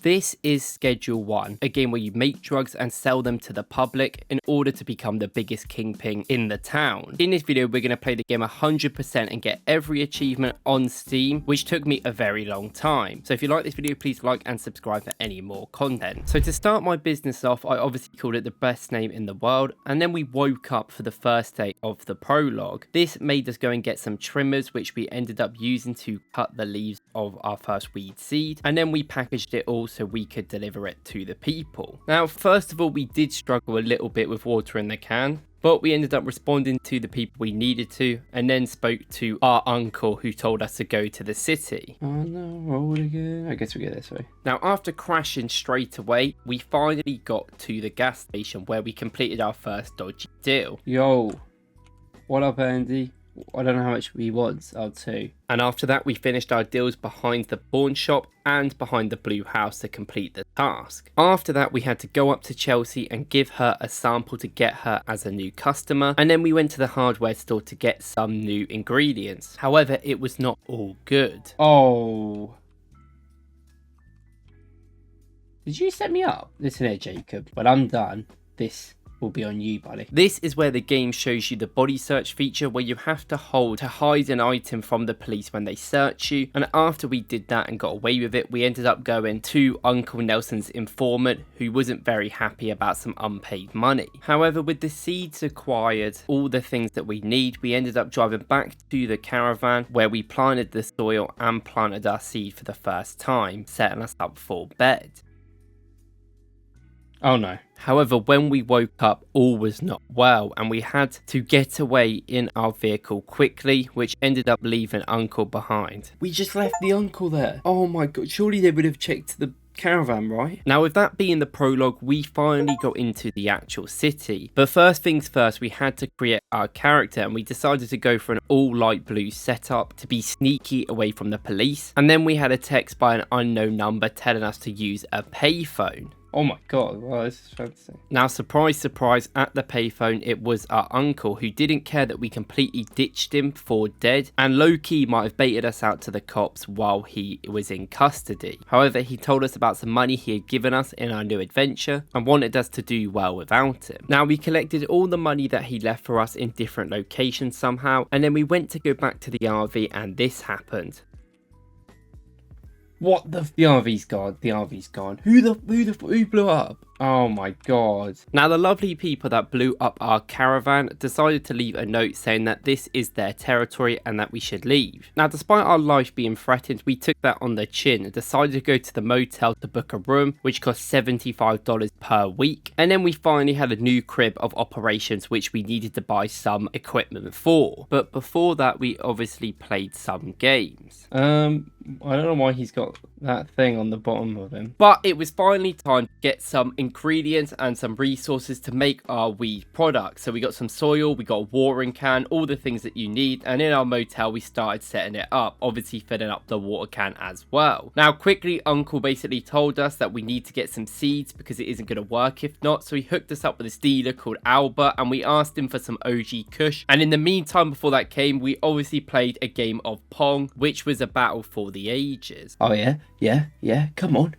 This is Schedule 1, a game where you make drugs and sell them to the public in order to become the biggest kingpin in the town. In this video, we're going to play the game 100% and get every achievement on Steam, which took me a very long time. So if you like this video, please like and subscribe for any more content. So to start my business off, I obviously called it the best name in the world, and then we woke up for the first day of the prologue. This made us go and get some trimmers, which we ended up using to cut the leaves of our first weed seed, and then we packaged it all so we could deliver it to the people. Now, first of all, we did struggle a little bit with water in the can, but we ended up responding to the people we needed to, and then spoke to our uncle who told us to go to the city. Oh no, roll again. I guess we go this way. Now, after crashing straight away, we finally got to the gas station where we completed our first dodgy deal. Yo, what up, Andy? I don't know how much we want, I'll too. And after that, we finished our deals behind the pawn shop and behind the blue house to complete the task. After that, we had to go up to Chelsea and give her a sample to get her as a new customer. And then we went to the hardware store to get some new ingredients. However, it was not all good. Oh. Did you set me up? Listen here, Jacob. When I'm done, this will be on you, buddy. This is where the game shows you the body search feature, where you have to hold to hide an item from the police when they search you. And after we did that and got away with it, we ended up going to Uncle Nelson's informant, who wasn't very happy about some unpaid money. However, with the seeds acquired, all the things that we need, we ended up driving back to the caravan where we planted the soil and planted our seed for the first time, setting us up for bed. Oh no. However, when we woke up, all was not well, and we had to get away in our vehicle quickly, which ended up leaving Uncle behind. We just left the uncle there. Oh my god, surely they would have checked the caravan, right? Now, with that being the prologue, we finally got into the actual city. But first things first, we had to create our character, and we decided to go for an all light blue setup to be sneaky away from the police. And then we had a text by an unknown number telling us to use a payphone. Oh my god, wow, this is fancy. Now, surprise, surprise, at the payphone, it was our uncle, who didn't care that we completely ditched him for dead, and low-key might have baited us out to the cops while he was in custody. However, he told us about some money he had given us in our new adventure, and wanted us to do well without him. Now, we collected all the money that he left for us in different locations somehow, and then we went to go back to the RV, and this happened. What the RV's gone. The RV's gone. Who blew up? Oh my god. Now, the lovely people that blew up our caravan decided to leave a note saying that this is their territory and that we should leave. Now, despite our life being threatened, we took that on the chin and decided to go to the motel to book a room, which cost $75 per week. And then we finally had a new crib of operations, which we needed to buy some equipment for. But before that, we obviously played some games. I don't know why he's got that thing on the bottom of him. But it was finally time to get some ingredients and some resources to make our weed product. So we got some soil, we got a watering can, all the things that you need. And in our motel, we started setting it up, obviously filling up the water can as well. Now, quickly, Uncle basically told us that we need to get some seeds because it isn't going to work if not. So he hooked us up with this dealer called Albert, and we asked him for some OG Kush. And in the meantime, before that came, we obviously played a game of Pong, which was a battle for the ages. Oh yeah, come on,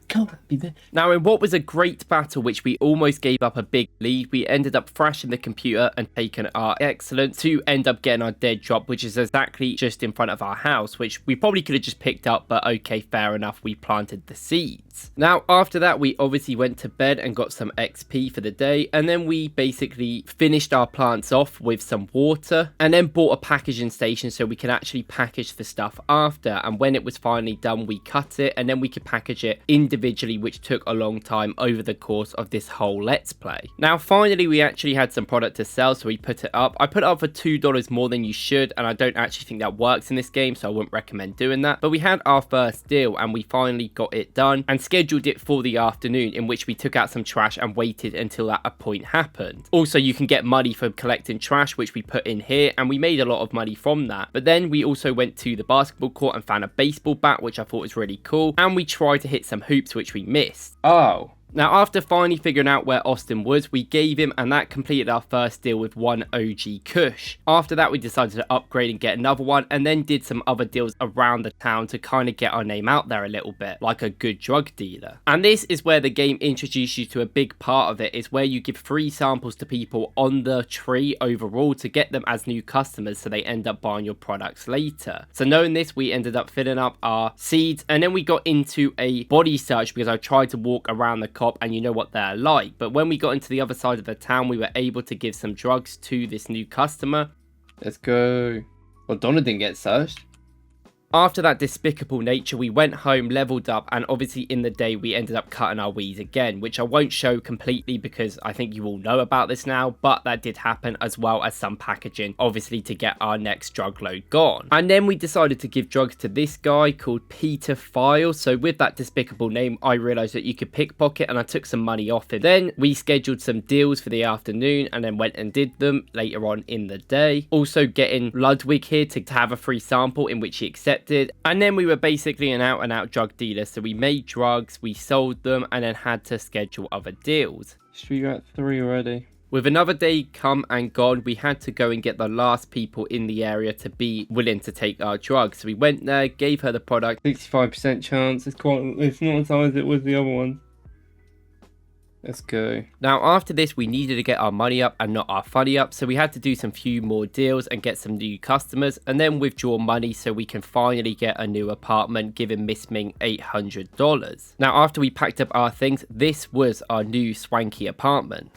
be there. Now, in what was a great battle, which we almost gave up a big lead, we ended up thrashing the computer and taking our excellent to end up getting our dead drop, which is exactly just in front of our house, which we probably could have just picked up, but okay, fair enough, we planted the seeds. Now, after that, we obviously went to bed and got some XP for the day, and then we basically finished our plants off with some water, and then bought a packaging station so we can actually package the stuff after. And when it was finally done, we cut it, and then we could package it individually, which took a long time over the course of this whole let's play. Now, finally, we actually had some product to sell, so we put it up. I put it up for $2 more than you should, and I don't actually think that works in this game, so I wouldn't recommend doing that. But we had our first deal, and we finally got it done and scheduled it for the afternoon, in which we took out some trash and waited until that point happened. Also, you can get money for collecting trash, which we put in here, and we made a lot of money from that. But then we also went to the basketball court and found a baseball bat, which I thought was really cool, and we tried to hit some hoops, which we missed. Oh. Now, after finally figuring out where Austin was, we gave him, and that completed our first deal with one OG Kush. After that, we decided to upgrade and get another one, and then did some other deals around the town to kind of get our name out there a little bit, like a good drug dealer. And this is where the game introduces you to a big part of it, is where you give free samples to people on the tree overall to get them as new customers so they end up buying your products later. So knowing this, we ended up filling up our seeds, and then we got into a body search because I tried to walk around the cop, and you know what they're like. But when we got into the other side of the town, we were able to give some drugs to this new customer. Let's go. Well, Donna didn't get searched. After that despicable nature, we went home, leveled up, and obviously in the day we ended up cutting our weeds again, which I won't show completely because I think you all know about this now, but that did happen, as well as some packaging, obviously to get our next drug load gone. And then we decided to give drugs to this guy called Peter File. So with that despicable name, I realised that you could pickpocket, and I took some money off him. Then we scheduled some deals for the afternoon and then went and did them later on in the day. Also getting Ludwig here to have a free sample, in which he accepted. And then we were basically an out and out drug dealer, so we made drugs, we sold them, and then had to schedule other deals. You're at 3 already. With another day come and gone, we had to go and get the last people in the area to be willing to take our drugs. So we went there, gave her the product. 65% chance. It's not as high as it was the other one. Let's go. Now, after this, we needed to get our money up and not our funny up, so we had to do some few more deals and get some new customers, and then withdraw money so we can finally get a new apartment, giving Miss Ming $800. Now, after we packed up our things, this was our new swanky apartment.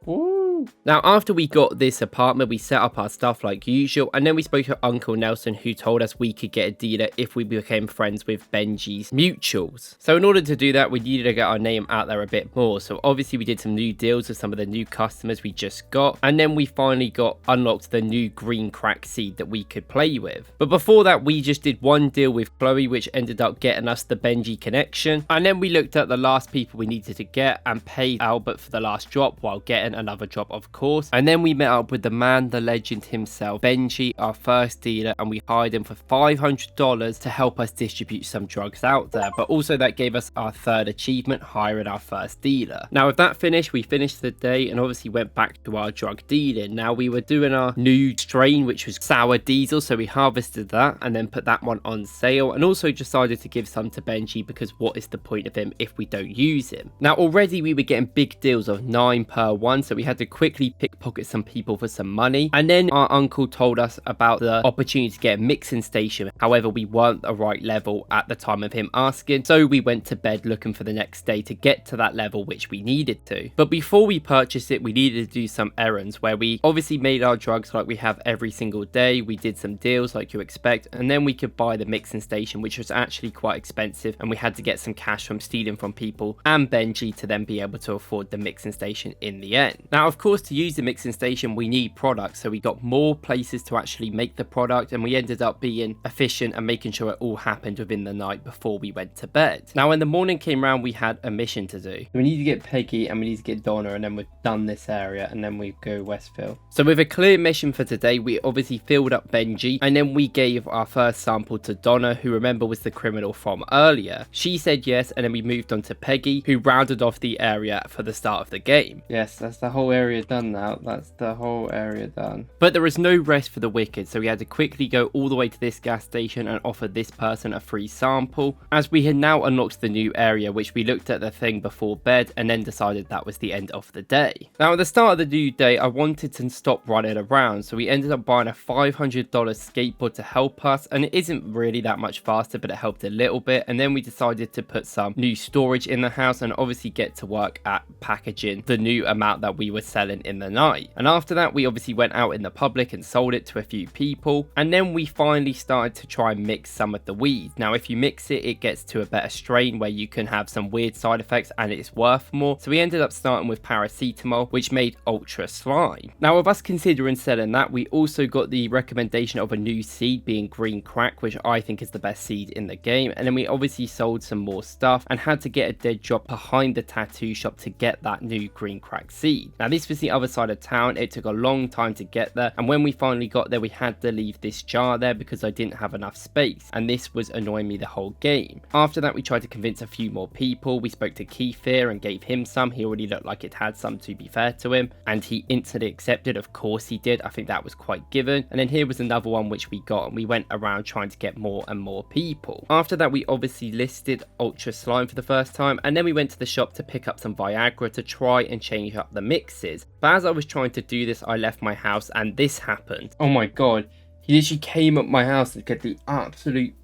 Ooh. Now, after we got this apartment, we set up our stuff like usual, and then we spoke to Uncle Nelson, who told us we could get a dealer if we became friends with Benji's mutuals. So in order to do that, we needed to get our name out there a bit more. So obviously we did some new deals with some of the new customers we just got, and then we finally unlocked the new green crack seed that we could play with. But before that, we just did one deal with Chloe, which ended up getting us the Benji connection, and then we looked at the last people we needed to get and paid Albert for the last drop while getting another drop, of course. And then we met up with the man, the legend himself, Benji, our first dealer, and we hired him for $500 to help us distribute some drugs out there. But also that gave us our third achievement, hiring our first dealer. Now with that finished, we finished the day and obviously went back to our drug dealing. Now we were doing our new strain, which was sour diesel, so we harvested that and then put that one on sale, and also decided to give some to Benji because what is the point of him if we don't use him? Now already we were getting big deals of 9 per one, so we had to quickly pickpocket some people for some money. And then our uncle told us about the opportunity to get a mixing station. However, we weren't the right level at the time of him asking, so we went to bed looking for the next day to get to that level which we needed to. But before we purchased it, we needed to do some errands where we obviously made our drugs like we have every single day. We did some deals like you expect, and then we could buy the mixing station, which was actually quite expensive, and we had to get some cash from stealing from people and Benji to then be able to afford the mixing station in the end. Now of course, to use the mixing station we need products, so we got more places to actually make the product, and we ended up being efficient and making sure it all happened within the night before we went to bed. Now when the morning came around, we had a mission to do. We need to get Peggy and we need to get Donna, and then we've done this area and then we go Westville. So with a clear mission for today, we obviously filled up Benji, and then we gave our first sample to Donna, who remember was the criminal from earlier. She said yes, and then we moved on to Peggy, who rounded off the area for the start of the game. Yes, that's the whole area done now. That's the whole area done. But there was no rest for the wicked, so we had to quickly go all the way to this gas station and offer this person a free sample, as we had now unlocked the new area, which we looked at the thing before bed and then decided that was the end of the day. Now at the start of the new day, I wanted to stop running around, so we ended up buying a $500 skateboard to help us, and it isn't really that much faster, but it helped a little bit. And then we decided to put some new storage in the house and obviously get to work at packaging the new amount that we were selling in the night. And after that, we obviously went out in the public and sold it to a few people, and then we finally started to try and mix some of the weed. Now if you mix it, it gets to a better strain where you can have some weird side effects and it's worth more, so we ended up starting with paracetamol, which made ultra slime. Now with us considering selling that, we also got the recommendation of a new seed being green crack, which I think is the best seed in the game, and then we obviously sold some more stuff and had to get a dead drop behind the tattoo shop to get that new green crack seed. Now this specific the other side of town. It took a long time to get there, and when we finally got there, we had to leave this jar there because I didn't have enough space, and this was annoying me the whole game. After that, we tried to convince a few more people. We spoke to Kingpin and gave him some. He already looked like it had some, to be fair to him, and he instantly accepted. Of course he did. I think that was quite given. And then here was another one which we got, and we went around trying to get more and more people. After that, we obviously listed Ultra Slime for the first time, and then we went to the shop to pick up some Viagra to try and change up the mixes. But as I was trying to do this, I left my house and this happened. Oh my god, he literally came up my house and get the absolute...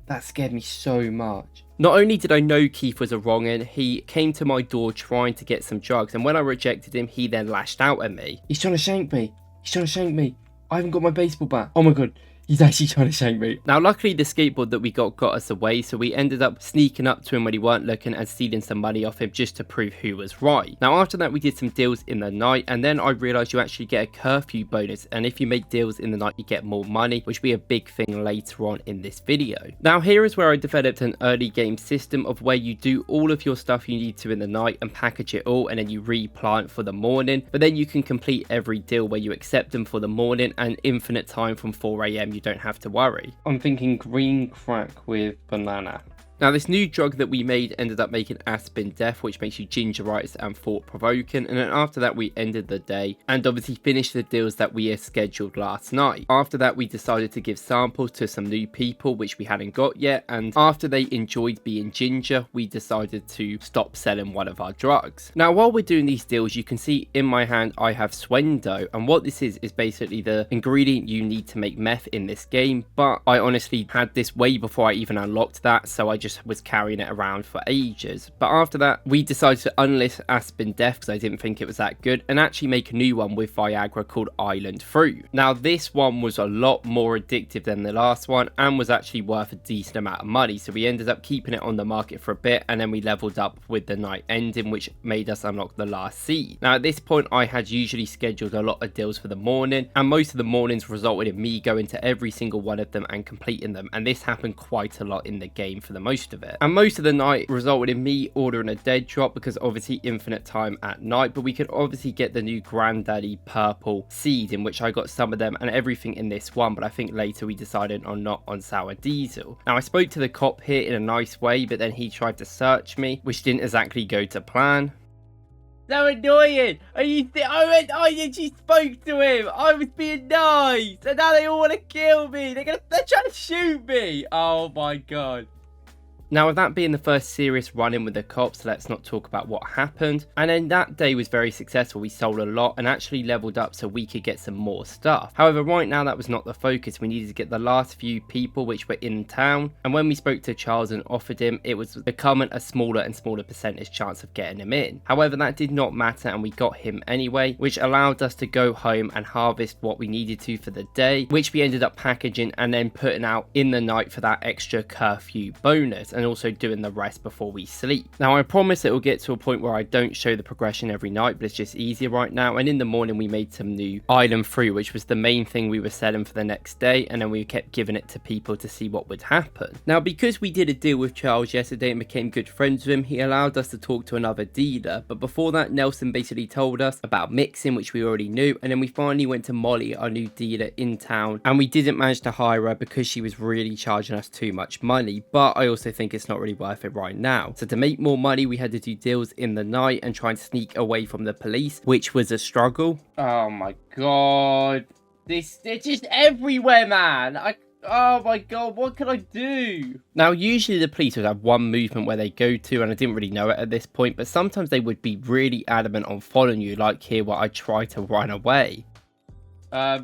That scared me so much. Not only did I know Keith was a wrong-un, he came to my door trying to get some drugs, and when I rejected him, he then lashed out at me. He's trying to shank me. He's trying to shank me. I haven't got my baseball bat. Oh my god. He's actually trying to shank me. Now, luckily, the skateboard that we got us away, so we ended up sneaking up to him when he weren't looking and stealing some money off him just to prove who was right. Now, after that, we did some deals in the night, and then I realised you actually get a curfew bonus, and if you make deals in the night, you get more money, which will be a big thing later on in this video. Now, here is where I developed an early game system of where you do all of your stuff you need to in the night and package it all, and then you replant for the morning, but then you can complete every deal where you accept them for the morning and infinite time from 4 AM. You don't have to worry. I'm thinking green crack with banana. Now, this new drug that we made ended up making Aspen Death, which makes you gingeritis and thought-provoking, and then after that we ended the day and obviously finished the deals that we had scheduled last night. After that, we decided to give samples to some new people which we hadn't got yet, and after they enjoyed being ginger, we decided to stop selling one of our drugs. Now, while we're doing these deals, you can see in my hand I have Swendo, and what this is basically the ingredient you need to make meth in this game, but I honestly had this way before I even unlocked that, so I just was carrying it around for ages. But after that, we decided to unlist Aspen Death because I didn't think it was that good, and actually make a new one with Viagra called Island Fruit. Now, this one was a lot more addictive than the last one and was actually worth a decent amount of money, so we ended up keeping it on the market for a bit, and then we leveled up with the night ending, which made us unlock the last seed. Now, at this point, I had usually scheduled a lot of deals for the morning, and most of the mornings resulted in me going to every single one of them and completing them, and this happened quite a lot in the game for the most of it. And most of the night resulted in me ordering a dead drop because obviously infinite time at night, but we could obviously get the new Granddaddy purple seed, in which I got some of them and everything in this one, but I think later we decided on not on sour diesel. Now, I spoke to the cop here in a nice way, but then he tried to search me, which didn't exactly go to plan. So annoying! I actually spoke to him! I was being nice! And now they all want to kill me! They're trying to shoot me! Oh my god. Now, with that being the first serious run-in with the cops, let's not talk about what happened. And then that day was very successful. We sold a lot and actually leveled up so we could get some more stuff. However, right now that was not the focus. We needed to get the last few people which were in town. And when we spoke to Charles and offered him, it was becoming a smaller and smaller percentage chance of getting him in. However, that did not matter and we got him anyway, which allowed us to go home and harvest what we needed to for the day, which we ended up packaging and then putting out in the night for that extra curfew bonus, and also doing the rest before we sleep. Now, I promise it will get to a point where I don't show the progression every night, but it's just easier right now. And in the morning we made some new Island Fruit, which was the main thing we were selling for the next day, and then we kept giving it to people to see what would happen. Now, because we did a deal with Charles yesterday and became good friends with him, he allowed us to talk to another dealer, but before that Nelson basically told us about mixing, which we already knew, and then we finally went to Molly, our new dealer in town, and we didn't manage to hire her because she was really charging us too much money, but I also think it's not really worth it right now. So to make more money, we had to do deals in the night and try and sneak away from the police, which was a struggle. Oh my god, they're just everywhere, man. Oh my god, what can I do? Now, usually the police would have one movement where they go to, and I didn't really know it at this point, but sometimes they would be really adamant on following you, like here where I try to run away. I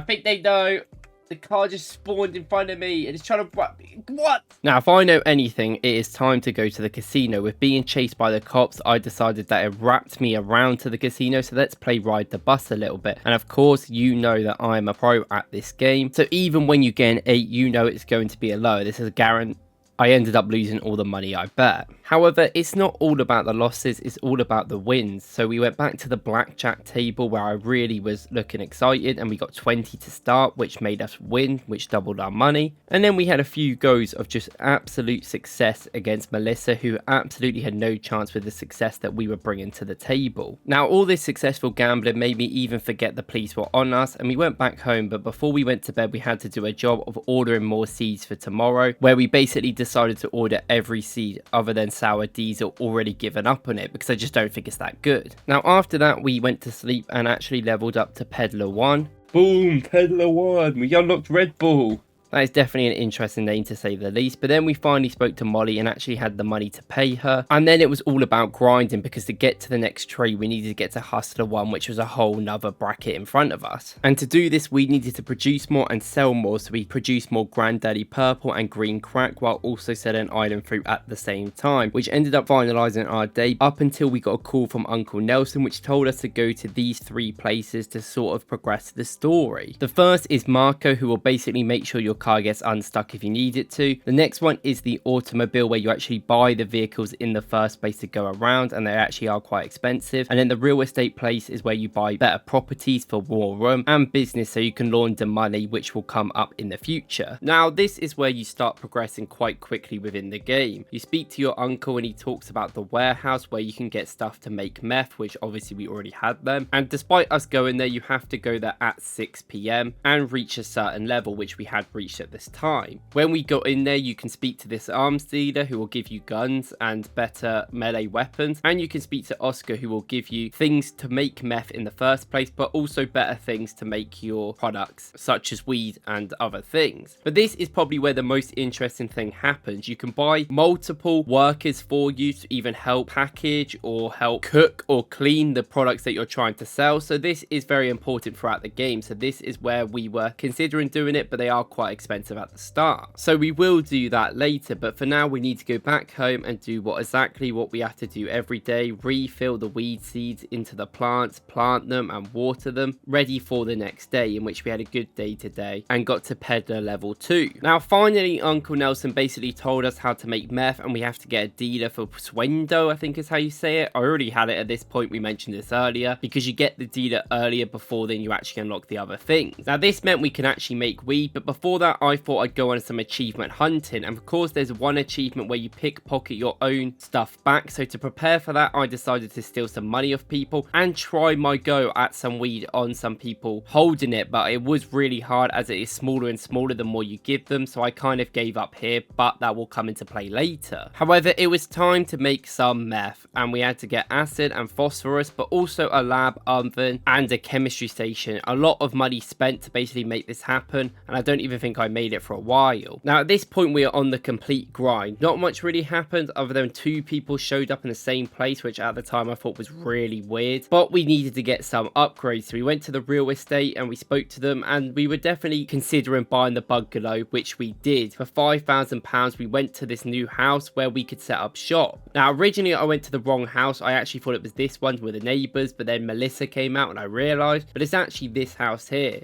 think they know. The car just spawned in front of me and it's trying to... What? Now, if I know anything, it is time to go to the casino. With being chased by the cops, I decided that it wrapped me around to the casino, so let's play Ride the Bus a little bit. And of course, you know that I'm a pro at this game. So even when you get an 8, you know it's going to be a low. This is a guarantee. I ended up losing all the money I bet. However, it's not all about the losses, it's all about the wins. So we went back to the blackjack table where I really was looking excited, and we got 20 to start, which made us win, which doubled our money. And then we had a few goes of just absolute success against Melissa, who absolutely had no chance with the success that we were bringing to the table. Now, all this successful gambling made me even forget the police were on us, and we went back home, but before we went to bed, we had to do a job of ordering more seeds for tomorrow, where we basically decided to order every seed other than sour diesel, already given up on it because I just don't think it's that good. Now, after that, we went to sleep and actually leveled up to Peddler 1. Boom, Peddler 1, we unlocked Red Bull. That is definitely an interesting name to say the least. But then we finally spoke to Molly and actually had the money to pay her. And then it was all about grinding, because to get to the next tree, we needed to get to Hustler 1, which was a whole nother bracket in front of us. And to do this, we needed to produce more and sell more. So we produced more Granddaddy Purple and Green Crack while also selling Island Fruit at the same time, which ended up finalizing our day up until we got a call from Uncle Nelson, which told us to go to these 3 places to sort of progress the story. The first is Marco, who will basically make sure your car gets unstuck if you need it to. The next one is the automobile, where you actually buy the vehicles in the first place to go around, and they actually are quite expensive. And then the real estate place is where you buy better properties for more room and business, so you can launder money, which will come up in the future. Now, this is where you start progressing quite quickly within the game. You speak to your uncle and he talks about the warehouse where you can get stuff to make meth, which obviously we already had them. And despite us going there, you have to go there at 6 PM and reach a certain level, which we had reached at this time. When we got in there, you can speak to this arms dealer who will give you guns and better melee weapons, and you can speak to Oscar, who will give you things to make meth in the first place, but also better things to make your products such as weed and other things. But this is probably where the most interesting thing happens. You can buy multiple workers for you to even help package or help cook or clean the products that you're trying to sell. So this is very important throughout the game. So this is where we were considering doing it, but they are quite expensive at the start. So we will do that later, but for now we need to go back home and do exactly what we have to do every day: refill the weed seeds into the plants, plant them and water them, ready for the next day, in which we had a good day today and got to Peddler level 2. Now finally, Uncle Nelson basically told us how to make meth, and we have to get a dealer for Swendo, I think is how you say it. I already had it at this point, we mentioned this earlier, because you get the dealer earlier before then you actually unlock the other things. Now this meant we can actually make weed, but before that I thought I'd go on some achievement hunting, and of course there's one achievement where you pickpocket your own stuff back. So to prepare for that, I decided to steal some money off people and try my go at some weed on some people holding it, but it was really hard as it is smaller and smaller the more you give them, so I kind of gave up here, but that will come into play later. However, it was time to make some meth, and we had to get acid and phosphorus, but also a lab oven and a chemistry station. A lot of money spent to basically make this happen, and I don't even think I made it for a while. Now at this point we are on the complete grind. Not much really happened other than 2 people showed up in the same place, which at the time I thought was really weird, but we needed to get some upgrades. So we went to the real estate and we spoke to them, and we were definitely considering buying the bungalow, which we did. For £5,000 we went to this new house where we could set up shop. Now originally I went to the wrong house. I actually thought it was this one with the neighbours, but then Melissa came out and I realised, but it's actually this house here.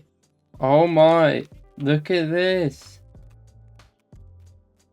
Oh my, look at this.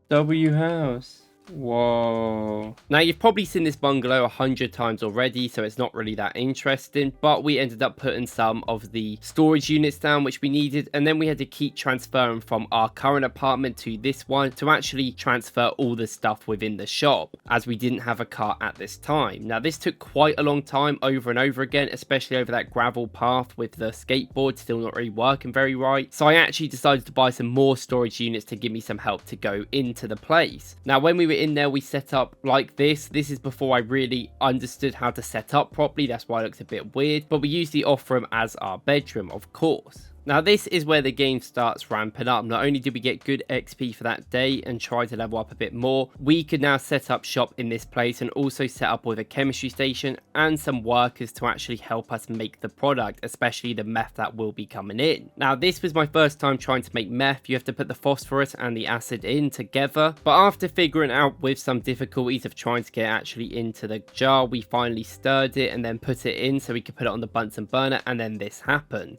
W house. Whoa. Now you've probably seen this bungalow 100 times already, so it's not really that interesting, but we ended up putting some of the storage units down which we needed, and then we had to keep transferring from our current apartment to this one to actually transfer all the stuff within the shop, as we didn't have a car at this time. Now this took quite a long time over and over again, especially over that gravel path with the skateboard still not really working very right, so I actually decided to buy some more storage units to give me some help to go into the place. Now when we were in there, we set up like this. This is before I really understood how to set up properly, that's why it looks a bit weird, but we use the off room as our bedroom, of course. Now this is where the game starts ramping up. Not only did we get good XP for that day and try to level up a bit more, we could now set up shop in this place and also set up with a chemistry station and some workers to actually help us make the product, especially the meth that will be coming in. Now this was my first time trying to make meth. You have to put the phosphorus and the acid in together, but after figuring out with some difficulties of trying to get actually into the jar, we finally stirred it and then put it in so we could put it on the Bunsen burner, and then this happened.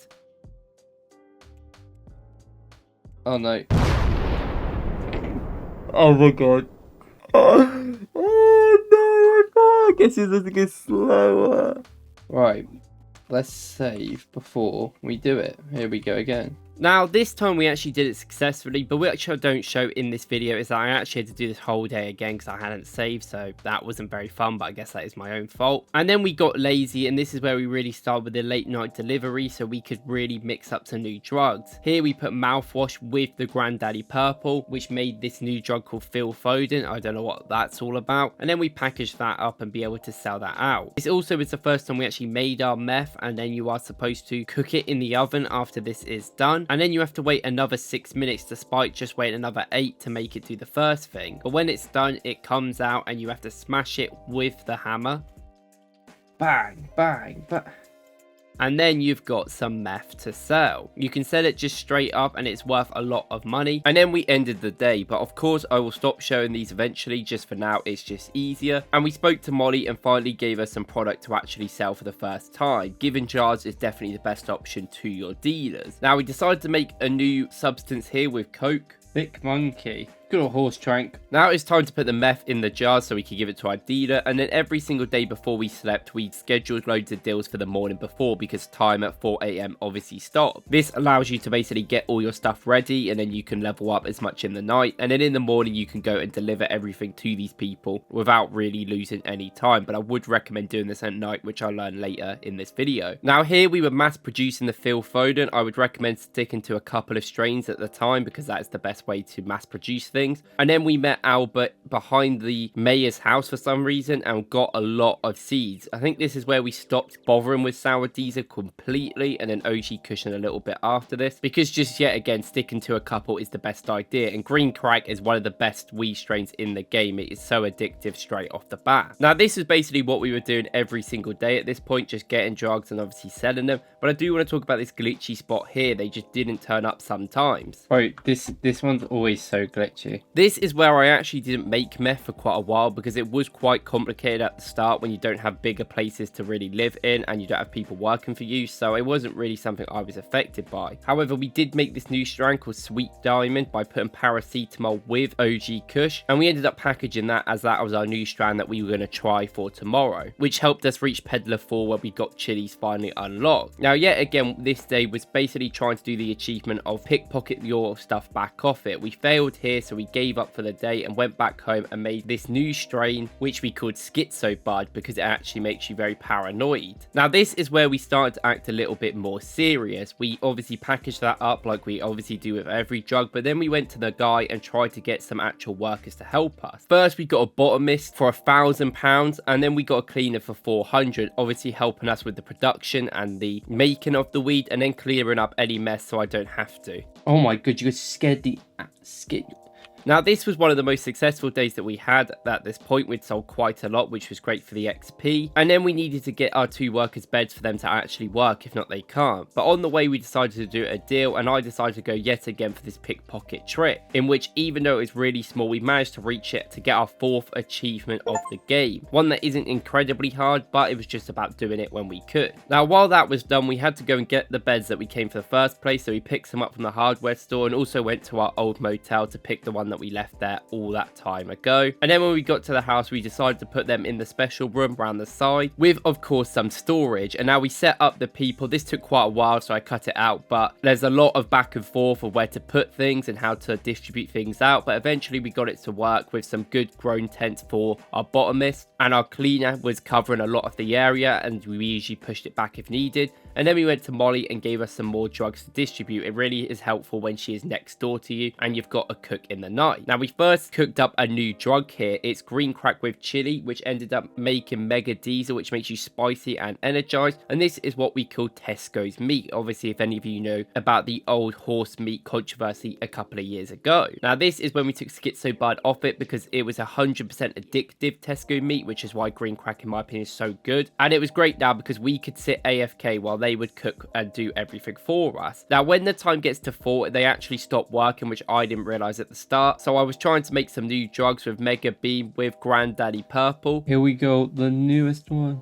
Oh no. Oh my god. Oh no, I guess it's just get slower. Right, let's save before we do it. Here we go again. Now, this time we actually did it successfully, but which I don't show in this video is that I actually had to do this whole day again because I hadn't saved, so that wasn't very fun, but I guess that is my own fault. And then we got lazy, and this is where we really started with the late night delivery, so we could really mix up some new drugs. Here we put mouthwash with the Granddaddy Purple, which made this new drug called Phil Foden. I don't know what that's all about. And then we packaged that up and be able to sell that out. This also was the first time we actually made our meth, and then you are supposed to cook it in the oven after this is done. And then you have to wait another 6 minutes despite just waiting another 8 to make it do the first thing. But when it's done, it comes out and you have to smash it with the hammer. Bang, bang, bang. And then you've got some meth to sell. You can sell it just straight up and it's worth a lot of money. And then we ended the day, but of course I will stop showing these eventually. Just for now, it's just easier. And we spoke to Molly and finally gave us some product to actually sell for the first time. Giving jars is definitely the best option to your dealers. Now we decided to make a new substance here with Coke. Thick Monkey. Good old horse trank. Now it's time to put the meth in the jars so we can give it to our dealer, and then every single day before we slept we scheduled loads of deals for the morning before because time at 4 AM obviously stopped. This allows you to basically get all your stuff ready and then you can level up as much in the night, and then in the morning you can go and deliver everything to these people without really losing any time. But I would recommend doing this at night, which I'll learn later in this video. Now here we were mass producing the Phil Foden. I would recommend sticking to a couple of strains at the time because that is the best way to mass produce things. And then we met Albert behind the mayor's house for some reason and got a lot of seeds. I think this is where we stopped bothering with sour diesel completely, and then OG cushion a little bit after this because just yet again sticking to a couple is the best idea. And green crack is one of the best weed strains in the game. It is so addictive straight off the bat. Now this is basically what we were doing every single day at this point, just getting drugs and obviously selling them. But I do want to talk about this glitchy spot here. They just didn't turn up sometimes. Right, this one's always so glitchy. This is where I actually didn't make meth for quite a while because it was quite complicated at the start when you don't have bigger places to really live in and you don't have people working for you, so it wasn't really something I was affected by. However, we did make this new strand called Sweet Diamond by putting paracetamol with OG Kush, and we ended up packaging that as that was our new strand that we were going to try for tomorrow, which helped us reach Peddler 4 where we got Chili's finally unlocked. Now yet again, this day was basically trying to do the achievement of pickpocket your stuff back off it. We failed here, so we gave up for the day and went back home and made this new strain which we called Schizo Bud because it actually makes you very paranoid. Now this is where we started to act a little bit more serious. We obviously packaged that up like we obviously do with every drug, but then we went to the guy and tried to get some actual workers to help us. First we got a botanist for £1,000 and then we got a cleaner for 400, obviously helping us with the production and the making of the weed and then clearing up any mess so I don't have to. Oh my god, you scared the skin. Now this was one of the most successful days that we had. At this point we'd sold quite a lot, which was great for the XP, and then we needed to get our 2 workers beds for them to actually work, if not they can't. But on the way we decided to do a deal and I decided to go yet again for this pickpocket trick, in which even though it's really small we managed to reach it to get our 4th achievement of the game. One that isn't incredibly hard, but it was just about doing it when we could. Now while that was done we had to go and get the beds that we came for the first place, so we picked some up from the hardware store and also went to our old motel to pick the one that we left there all that time ago. And then when we got to the house we decided to put them in the special room around the side with of course some storage. And now we set up the people. This took quite a while so I cut it out, but there's a lot of back and forth of where to put things and how to distribute things out, but eventually we got it to work with some good grown tents for our botanist, and our cleaner was covering a lot of the area and we usually pushed it back if needed. And then we went to Molly and gave us some more drugs to distribute. It really is helpful when she is next door to you and you've got a cook in the night. Now we first cooked up a new drug here. It's green crack with chili, which ended up making mega diesel, which makes you spicy and energized. And this is what we call Tesco's meat. Obviously, if any of you know about the old horse meat controversy a couple of years ago. Now this is when we took Schizo Bud off it because it was 100% addictive Tesco meat, which is why green crack in my opinion is so good. And it was great now because we could sit AFK while they would cook and do everything for us. Now when the time gets to 4 they actually stop working, which I didn't realize at the start, so I was trying to make some new drugs with Mega Beam with Granddaddy Purple. Here we go, the newest one.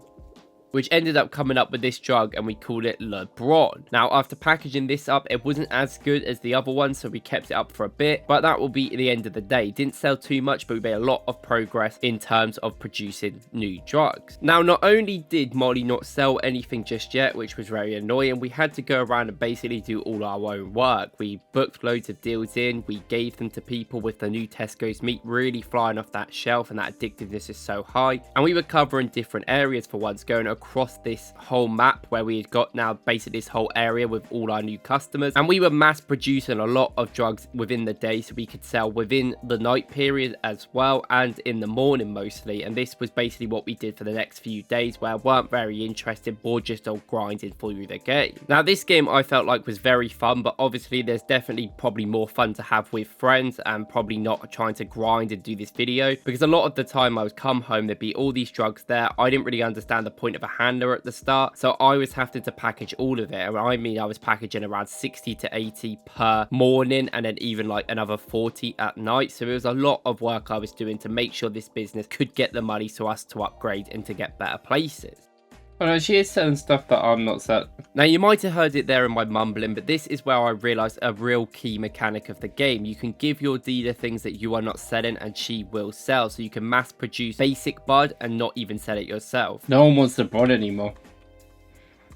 which ended up coming up with this drug, and we called it LeBron. Now, after packaging this up, it wasn't as good as the other one, so we kept it up for a bit, but that will be the end of the day. Didn't sell too much, but we made a lot of progress in terms of producing new drugs. Now, not only did Molly not sell anything just yet, which was very annoying, we had to go around and basically do all our own work. We booked loads of deals in, we gave them to people with the new Tesco's meat really flying off that shelf, and that addictiveness is so high. And we were covering different areas for once, going across this whole map where we had got now basically this whole area with all our new customers. And we were mass producing a lot of drugs within the day, so we could sell within the night period as well, and in the morning mostly. And this was basically what we did for the next few days, where I weren't very interested, or just all grinding through the game. Now, this game I felt like was very fun, but obviously there's definitely probably more fun to have with friends, and probably not trying to grind and do this video, because a lot of the time I would come home, there'd be all these drugs there. I didn't really understand the point of a handler at the start, so I was having to package all of it. And I mean, I was packaging around 60 to 80 per morning, and then even like another 40 at night. So it was a lot of work I was doing to make sure this business could get the money to us to upgrade and to get better places. Well, no, she is selling stuff that I'm not selling. Now, you might have heard it there in my mumbling, but this is where I realised a real key mechanic of the game. You can give your dealer things that you are not selling, and she will sell. So you can mass produce basic bud and not even sell it yourself. No one wants the broad anymore.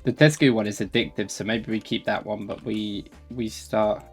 The Tesco one is addictive, so maybe we keep that one, but we start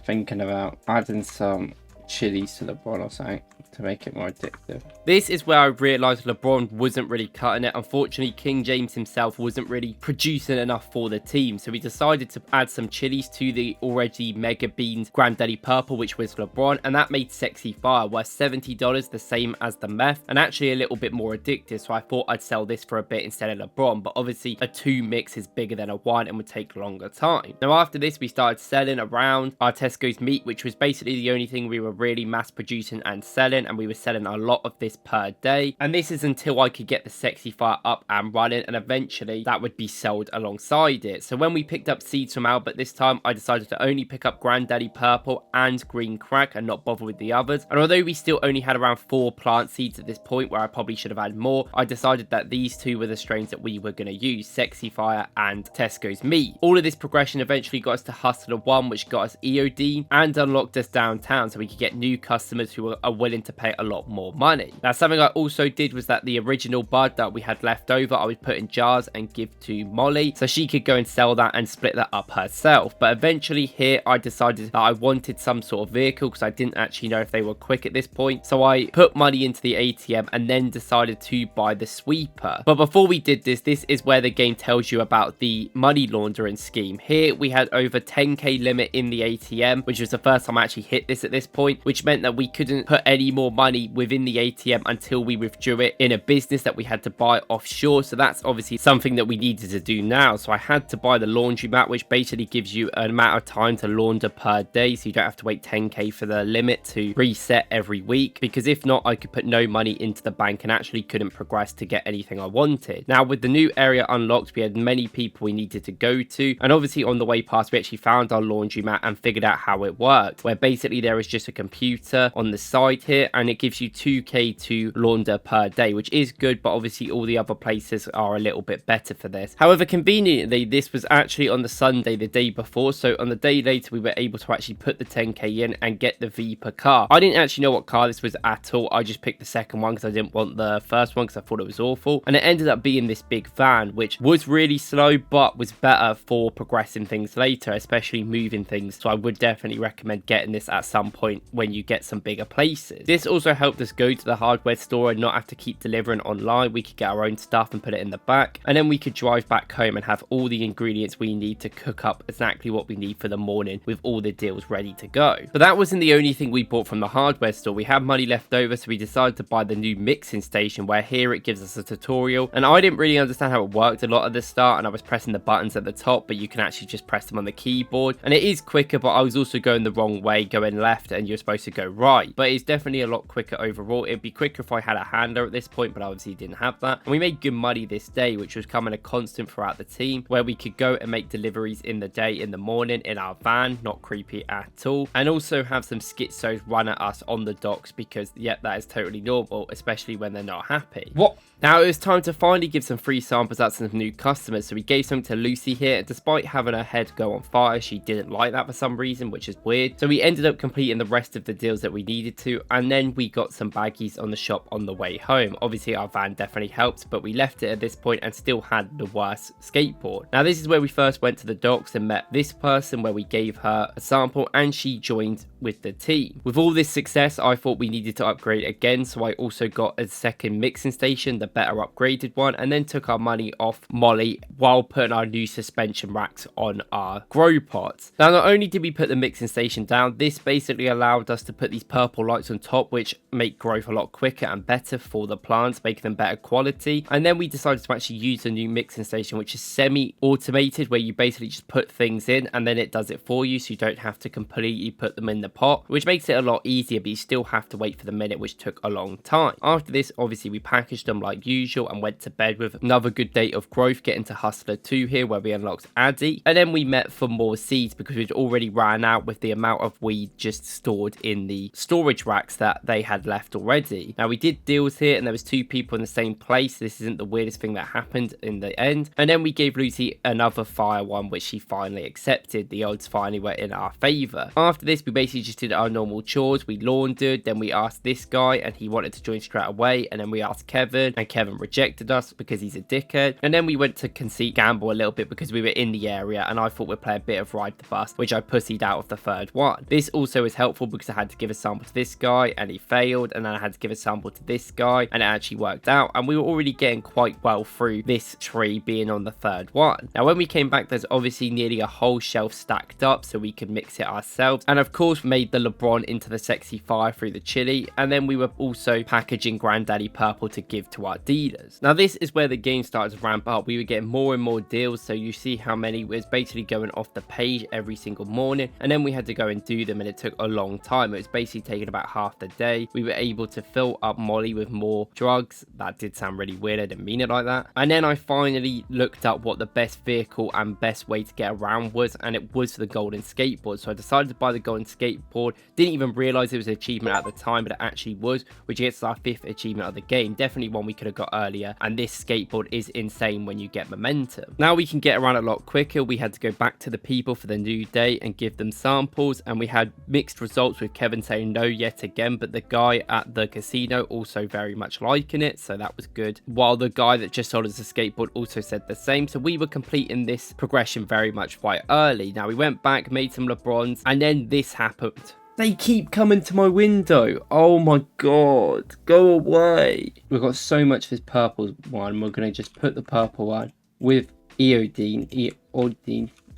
thinking about adding some chilies to the broad or something to make it more addictive. This is where I realised LeBron wasn't really cutting it. Unfortunately, King James himself wasn't really producing enough for the team, so we decided to add some chilies to the already Mega Beans Granddaddy Purple, which was LeBron, and that made Sexy Fire worth $70, the same as the meth, and actually a little bit more addictive, so I thought I'd sell this for a bit instead of LeBron, but obviously a 2 mix is bigger than a 1 and would take longer time. Now, after this, we started selling around our Tesco's meat, which was basically the only thing we were really mass producing and selling, and we were selling a lot of this per day. And this is until I could get the Sexy Fire up and running, and eventually that would be sold alongside it. So when we picked up seeds from Albert this time, I decided to only pick up Granddaddy Purple and Green Crack and not bother with the others. And although we still only had around 4 plant seeds at this point, where I probably should have had more, I decided that these two were the strains that we were going to use, Sexy Fire and Tesco's meat. All of this progression eventually got us to Hustler 1, which got us EOD and unlocked us downtown, so we could get new customers who are willing to pay a lot more money. Now, something I also did was that the original bud that we had left over, I would put in jars and give to Molly, so she could go and sell that and split that up herself. But eventually here, I decided that I wanted some sort of vehicle, because I didn't actually know if they were quick at this point. So I put money into the ATM and then decided to buy the sweeper. But before we did this, this is where the game tells you about the money laundering scheme. Here we had over 10k limit in the ATM, which was the first time I actually hit this at this point, which meant that we couldn't put any more money within the ATM until we withdrew it in a business that we had to buy offshore. So that's obviously something that we needed to do now. So I had to buy the laundromat, which basically gives you an amount of time to launder per day, so you don't have to wait 10k for the limit to reset every week, because if not, I could put no money into the bank and actually couldn't progress to get anything I wanted. Now, with the new area unlocked, we had many people we needed to go to, and obviously on the way past, we actually found our laundromat and figured out how it worked, where basically there is just a computer on the side here, and it gives you 2k to launder per day, which is good, but obviously all the other places are a little bit better for this. However, conveniently, this was actually on the Sunday the day before, so on the day later we were able to actually put the 10k in and get the Viper car. I didn't actually know what car this was at all. I just picked the second one because I didn't want the first one because I thought it was awful, and it ended up being this big van, which was really slow but was better for progressing things later, especially moving things. So I would definitely recommend getting this at some point when you get some bigger places. This also helped us go to the hardware store and not have to keep delivering online. We could get our own stuff and put it in the back, and then we could drive back home and have all the ingredients we need to cook up exactly what we need for the morning with all the deals ready to go. But that wasn't the only thing we bought from the hardware store. We had money left over, so we decided to buy the new mixing station, where here it gives us a tutorial, and I didn't really understand how it worked a lot at the start, and I was pressing the buttons at the top, but you can actually just press them on the keyboard, and it is quicker, but I was also going the wrong way, going left, and you're was supposed to go right, but it's definitely a lot quicker overall. It'd be quicker if I had a handler at this point, but I obviously didn't have that. And we made good money this day, which was coming a constant throughout the team, where we could go and make deliveries in the day, in the morning, in our van, not creepy at all, and also have some schizos run at us on the docks because, yep, that is totally normal, especially when they're not happy. What? Now it was time to finally give some free samples out to some new customers, so we gave some to Lucy here, and despite having her head go on fire, she didn't like that for some reason, which is weird. So we ended up completing the rest of the deals that we needed to, and then we got some baggies on the shop on the way home. Obviously our van definitely helped, but we left it at this point and still had the worst skateboard. Now this is where we first went to the docks and met this person, where we gave her a sample and she joined with the team. With all this success, I thought we needed to upgrade again, so I also got a second mixing station, the better upgraded one, and then took our money off Molly while putting our new suspension racks on our grow pots. Now not only did we put the mixing station down, this basically allowed us to put these purple lights on top, which make growth a lot quicker and better for the plants, making them better quality. And then we decided to actually use a new mixing station, which is semi-automated, where you basically just put things in and then it does it for you, so you don't have to completely put them in the pot, which makes it a lot easier, but you still have to wait for the minute, which took a long time. After this, obviously we packaged them like usual and went to bed with another good day of growth, getting to Hustler 2 here, where we unlocked Addy, and then we met for more seeds because we'd already ran out with the amount of weed just stored in the storage racks that they had left already. Now we did deals here and there was 2 people in the same place. This isn't the weirdest thing that happened in the end. And then we gave Lucy another fire one, which she finally accepted. The odds finally were in our favor. After this, we basically just did our normal chores. We laundered, then we asked this guy and he wanted to join straight away, and then we asked Kevin and Kevin rejected us because he's a dickhead. And then we went to conceit gamble a little bit because we were in the area and I thought we'd play a bit of ride the bus, which I pussied out of the third one. This also is helpful because I had to give a sample to this guy and he failed, and then I had to give a sample to this guy and it actually worked out, and we were already getting quite well through this tree being on the third one. Now when we came back, there's obviously nearly a whole shelf stacked up so we could mix it ourselves, and of course made the LeBron into the sexy fire through the chili, and then we were also packaging Granddaddy Purple to give to our dealers. Now this is where the game started to ramp up. We were getting more and more deals, so you see how many was basically going off the page every single morning, and then we had to go and do them, and it took a long time. It was basically taking about half the day. We were able to fill up Molly with more drugs. That did sound really weird, I didn't mean it like that. And then I finally looked up what the best vehicle and best way to get around was, and it was the golden skateboard. So I decided to buy the golden skateboard. Didn't even realize it was an achievement at the time, but it actually was, which gets our 5th achievement of the game. Definitely one we could have got earlier, and this skateboard is insane when you get momentum. Now we can get around a lot quicker. We had to go back to the people for the new day and give them samples, and we had mixed results with Kevin saying no yet again, but the guy at the casino also very much liking it, so that was good, while the guy that just sold us a skateboard also said the same. So we were completing this progression very much quite early. Now we went back, made some LeBrons, and then this happened. They keep coming to my window. Oh my god, go away. We've got so much of this purple one. We're going to just put the purple one with Eodine.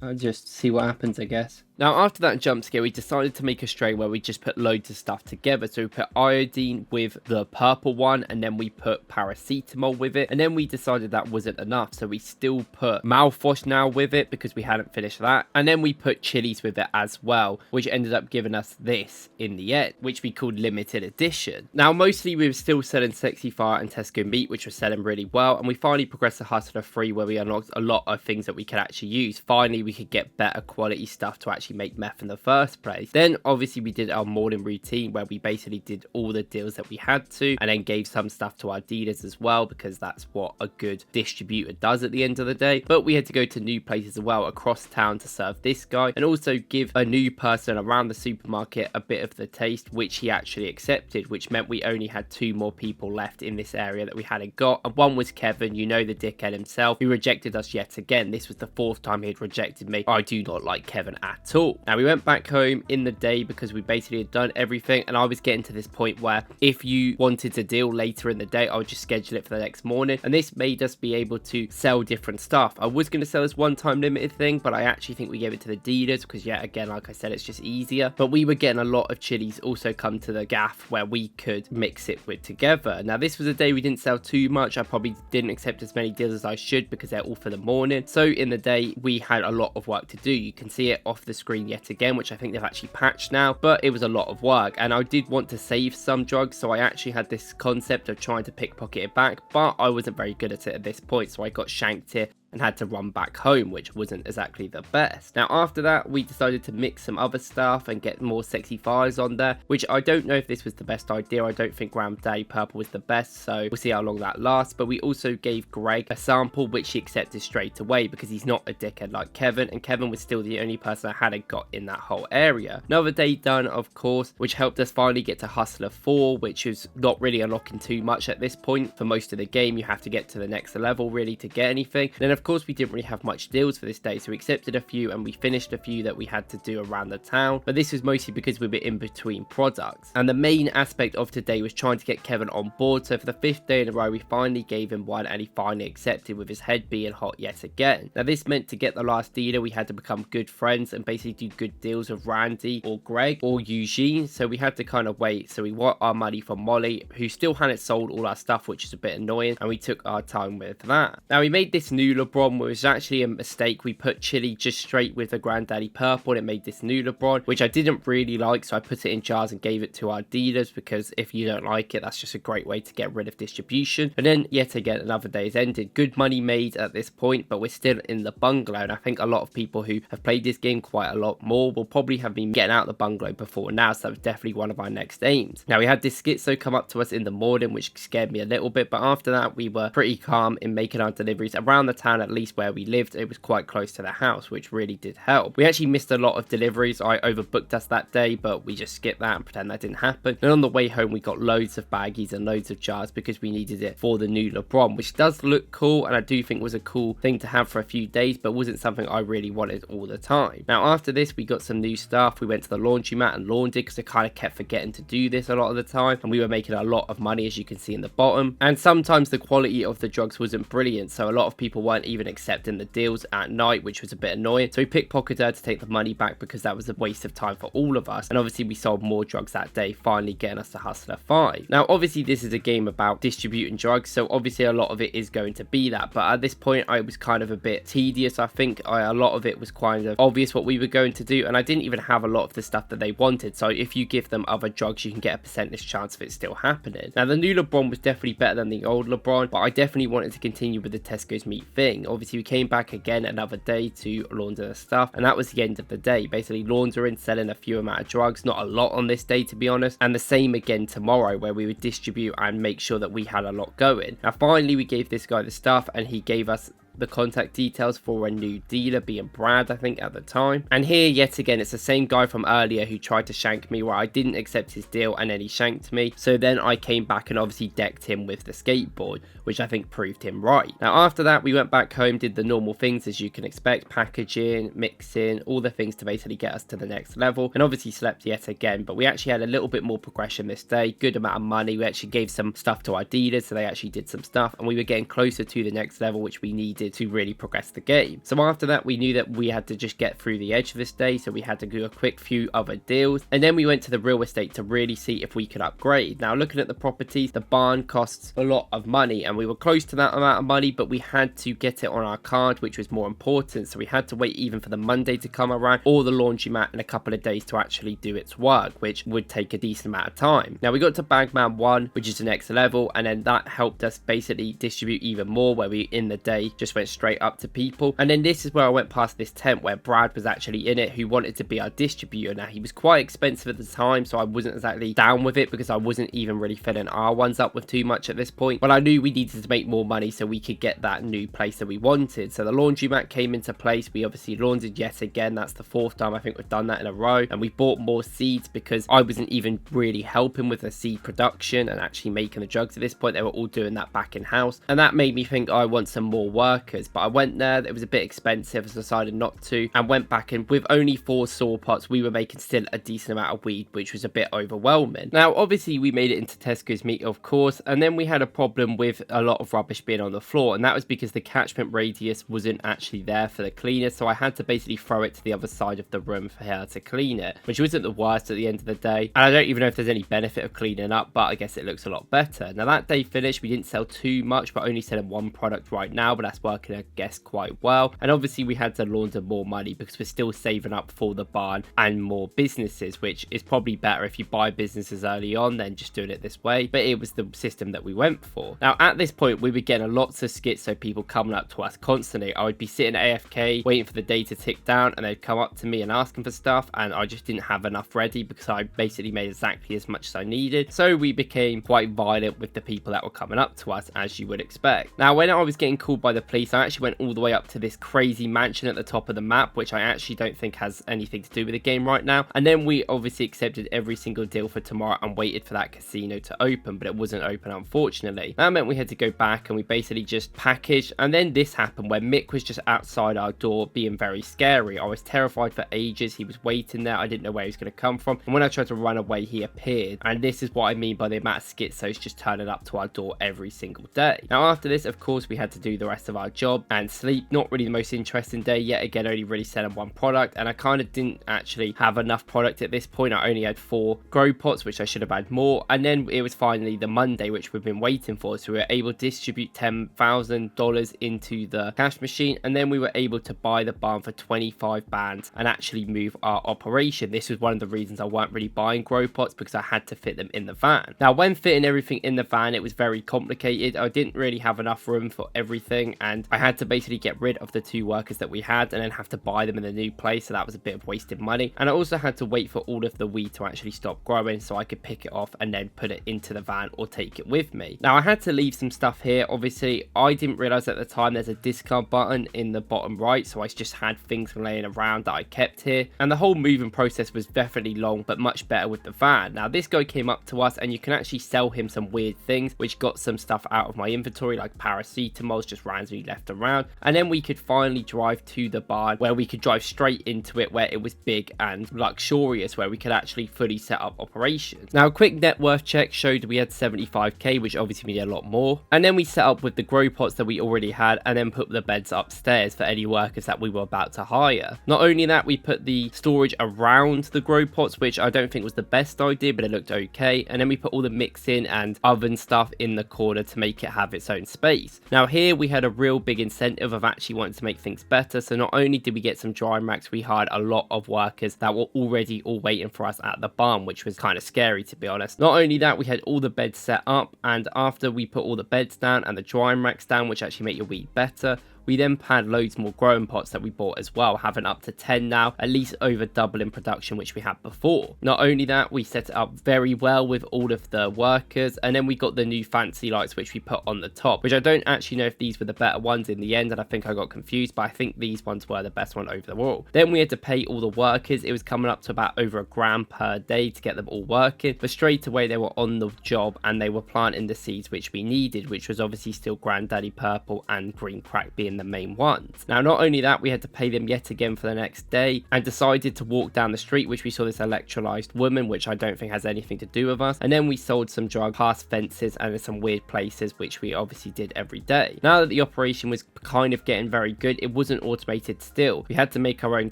I'll just see what happens, I guess. Now after that jump scare, we decided to make a strain where we just put loads of stuff together. So we put iodine with the purple one, and then we put paracetamol with it, and then we decided that wasn't enough, so we still put mouthwash now with it because we hadn't finished that, and then we put chilies with it as well, which ended up giving us this in the end, which we called limited edition. Now mostly we were still selling Sexy Fire and Tesco meat, which was selling really well, and we finally progressed to Hustler 3 where we unlocked a lot of things that we could actually use. Finally we could get better quality stuff to actually make meth in the first place. Then obviously we did our morning routine where we basically did all the deals that we had to, and then gave some stuff to our dealers as well, because that's what a good distributor does at the end of the day. But we had to go to new places as well across town to serve this guy, and also give a new person around the supermarket a bit of the taste, which he actually accepted, which meant we only had 2 more people left in this area that we hadn't got, and one was Kevin, you know, the dickhead himself, who rejected us yet again. This was the 4th time he had rejected me. I do not like Kevin at all. Now we went back home in the day because we basically had done everything, and I was getting to this point where if you wanted to deal later in the day, I would just schedule it for the next morning, and this made us be able to sell different stuff. I was going to sell this one-time limited thing, but I actually think we gave it to the dealers because, yeah, again, like I said, it's just easier. But we were getting a lot of chilies also come to the gaff where we could mix it with together. Now this was a day we didn't sell too much. I probably didn't accept as many deals as I should because they're all for the morning. So in the day we had a lot lot of work to do. You can see it off the screen yet again, which I think they've actually patched now, but it was a lot of work, and I did want to save some drugs, so I actually had this concept of trying to pickpocket it back, but I wasn't very good at it at this point, so I got shanked here and had to run back home, which wasn't exactly the best. Now after that, we decided to mix some other stuff and get more sexy fires on there, which I don't know if this was the best idea. I don't think Granddaddy Purple was the best, so we'll see how long that lasts. But we also gave Greg a sample, which he accepted straight away because he's not a dickhead like Kevin, and Kevin was still the only person I hadn't got in that whole area. Another day done, of course, which helped us finally get to Hustler 4, which is not really unlocking too much at this point. For most of the game, you have to get to the next level really to get anything. And then of course we didn't really have much deals for this day, so we accepted a few and we finished a few that we had to do around the town, but this was mostly because we were in between products. And the main aspect of today was trying to get Kevin on board, so for the 5th day in a row we finally gave him one and he finally accepted, with his head being hot yet again. Now this meant to get the last dealer we had to become good friends and basically do good deals with Randy or Greg or Eugene, so we had to kind of wait. So we want our money from Molly, who still hadn't sold all our stuff, which is a bit annoying, and we took our time with that. Now we made this new LeBron, which was actually a mistake. We put chili just straight with the Granddaddy Purple and it made this new LeBron, which I didn't really like, so I put it in jars and gave it to our dealers, because if you don't like it, that's just a great way to get rid of distribution. And then yet again another day has ended. Good money made at this point, but we're still in the bungalow, and I think a lot of people who have played this game quite a lot more will probably have been getting out of the bungalow before now, so that was definitely one of our next aims. Now we had this schizo come up to us in the morning, which scared me a little bit, but after that we were pretty calm in making our deliveries around the town, at least where we lived. It was quite close to the house, which really did help. We actually missed a lot of deliveries. I overbooked us that day, but we just skipped that and pretend that didn't happen. And on the way home we got loads of baggies and loads of jars because we needed it for the new LeBron, which does look cool, and I do think was a cool thing to have for a few days, but wasn't something I really wanted all the time. Now after this we got some new stuff. We went to the laundromat and laundered, because I kind of kept forgetting to do this a lot of the time, and we were making a lot of money, as you can see in the bottom. And sometimes the quality of the drugs wasn't brilliant, so a lot of people weren't even accepting the deals at night, which was a bit annoying. So we pickpocketed her to take the money back, because that was a waste of time for all of us. And obviously we sold more drugs that day, finally getting us to Hustler 5. Now obviously this is a game about distributing drugs, so obviously a lot of it is going to be that, but at this point I was kind of a bit tedious. I think a lot of it was kind of obvious what we were going to do, and I didn't even have a lot of the stuff that they wanted, so if you give them other drugs you can get a percentage chance of it still happening. Now the new LeBron was definitely better than the old LeBron, but I definitely wanted to continue with the Tesco's meat thing. Obviously we came back again another day to launder the stuff, and that was the end of the day, basically laundering, selling a few amount of drugs, not a lot on this day to be honest, and the same again tomorrow, where we would distribute and make sure that we had a lot going. Now finally we gave this guy the stuff, and he gave us the contact details for a new dealer, being Brad I think at the time. And here yet again it's the same guy from earlier who tried to shank me, where I didn't accept his deal and then he shanked me, so then I came back and obviously decked him with the skateboard, which I think proved him right. Now after that we went back home, did the normal things as you can expect, packaging, mixing, all the things to basically get us to the next level, and obviously slept yet again. But we actually had a little bit more progression this day, good amount of money. We actually gave some stuff to our dealers, so they actually did some stuff, and we were getting closer to the next level, which we needed to really progress the game. So after that we knew that we had to just get through the edge of this day, so we had to do a quick few other deals, and then we went to the real estate to really see if we could upgrade. Now looking at the properties, the barn costs a lot of money, and we were close to that amount of money, but we had to get it on our card, which was more important, so we had to wait even for the Monday to come around, or the laundromat in a couple of days to actually do its work, which would take a decent amount of time. Now we got to Bagman 1, which is the next level, and then that helped us basically distribute even more, where we in the day just went straight up to people. And then this is where I went past this tent where Brad was actually in it, who wanted to be our distributor. Now he was quite expensive at the time, so I wasn't exactly down with it, because I wasn't even really filling our ones up with too much at this point, but I knew we needed to make more money so we could get that new place that we wanted. So the laundromat came into place. We obviously laundered yet again. That's the 4th time I think we've done that in a row, and we bought more seeds because I wasn't even really helping with the seed production and actually making the drugs at this point. They were all doing that back in house, and that made me think I want some more workers. But I went there, it was a bit expensive, so I decided not to, and went back, and with only 4 saw pots we were making still a decent amount of weed, which was a bit overwhelming. Now obviously we made it into Tesco's meat of course, and then we had a problem with a lot of rubbish being on the floor, and that was because the catchment radius wasn't actually there for the cleaner, so I had to basically throw it to the other side of the room for her to clean it, which wasn't the worst at the end of the day, and I don't even know if there's any benefit of cleaning up, but I guess it looks a lot better. Now that day finished, we didn't sell too much, but only selling 1 product right now, but that's working, I guess, quite well. And obviously we had to launder more money because we're still saving up for the barn and more businesses, which is probably better if you buy businesses early on than just doing it this way. But it was the system that we went for. Now at this point we were getting lots of schizo people coming up to us constantly. I would be sitting AFK waiting for the day to tick down, and they'd come up to me and asking for stuff, and I just didn't have enough ready because I basically made exactly as much as I needed. So we became quite violent with the people that were coming up to us, as you would expect. Now when I was getting called by the police, I actually went all the way up to this crazy mansion at the top of the map, which I actually don't think has anything to do with the game right now. And then we obviously accepted every single deal for tomorrow and waited for that casino to open, but it wasn't open, unfortunately. That meant we had to go back and we basically just packaged. And then this happened where Mick was just outside our door being very scary. I was terrified for ages. He was waiting there. I didn't know where he was going to come from, and when I tried to run away, he appeared. And this is what I mean by the amount of schizos just turning up to our door every single day. Now after this, of course, we had to do the rest of our job and sleep. Not really the most interesting day yet again, only really selling one product, and I kind of didn't actually have enough product at this point. I only had 4 grow pots, which I should have had more. And then it was finally the Monday, which we've been waiting for, so we were able to distribute $10,000 into the cash machine, and then we were able to buy the barn for 25 bands and actually move our operation. This was one of the reasons I weren't really buying grow pots, because I had to fit them in the van. Now when fitting everything in the van, it was very complicated. I didn't really have enough room for everything, and I had to basically get rid of the 2 workers that we had and then have to buy them in a new place, so that was a bit of wasted money. And I also had to wait for all of the weed to actually stop growing so I could pick it off and then put it into the van or take it with me. Now I had to leave some stuff here. Obviously I didn't realize at the time there's a discard button in the bottom right, so I just had things laying around that I kept here, and the whole moving process was definitely long, but much better with the van. Now this guy came up to us, and you can actually sell him some weird things, which got some stuff out of my inventory, like paracetamols just randomly left around. And then we could finally drive to the barn, where we could drive straight into it, where it was big and luxurious, where we could actually fully set up operations. Now a quick net worth check showed we had 75k, which obviously we need a lot more. And then we set up with the grow pots that we already had, and then put the beds upstairs for any workers that we were about to hire. Not only that, we put the storage around the grow pots, which I don't think was the best idea, but it looked okay. And then we put all the mixing and oven stuff in the corner to make it have its own space. Now here we had a real big incentive of actually wanting to make things better, so not only did we get some drying racks, we hired a lot of workers that were already all waiting for us at the barn, which was kind of scary, to be honest. Not only that, we had all the beds set up, and after we put all the beds down and the drying racks down, which actually make your weed better, we then had loads more growing pots that we bought as well, having up to 10 now, at least over double in production which we had before. Not only that, we set it up very well with all of the workers, and then we got the new fancy lights which we put on the top, which I don't actually know if these were the better ones in the end, and I think I got confused, but I think these ones were the best one overall. Then we had to pay all the workers. It was coming up to about over $1,000 per day to get them all working, but straight away they were on the job and they were planting the seeds which we needed, which was obviously still Granddaddy Purple and Green Crack being the main ones. Now not only that, we had to pay them yet again for the next day, and decided to walk down the street, which we saw this electrolyzed woman, which I don't think has anything to do with us. And then we sold some drugs past fences and in some weird places, which we obviously did every day. Now that the operation was kind of getting very good, it wasn't automated still. We had to make our own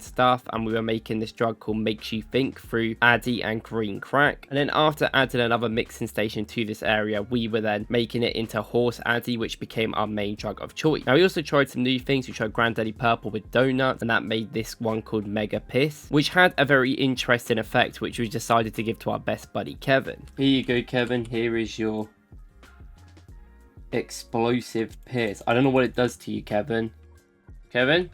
stuff, and we were making this drug called Makes You Think through Addy and Green Crack. And then after adding another mixing station to this area, we were then making it into Horse Addy, which became our main drug of choice. Now we also tried some new things. We tried Granddaddy Purple with donuts, and that made this one called Mega Piss, which had a very interesting effect, which we decided to give to our best buddy Kevin. Here you go, Kevin. Here is your explosive piss. I don't know what it does to you, Kevin. Kevin?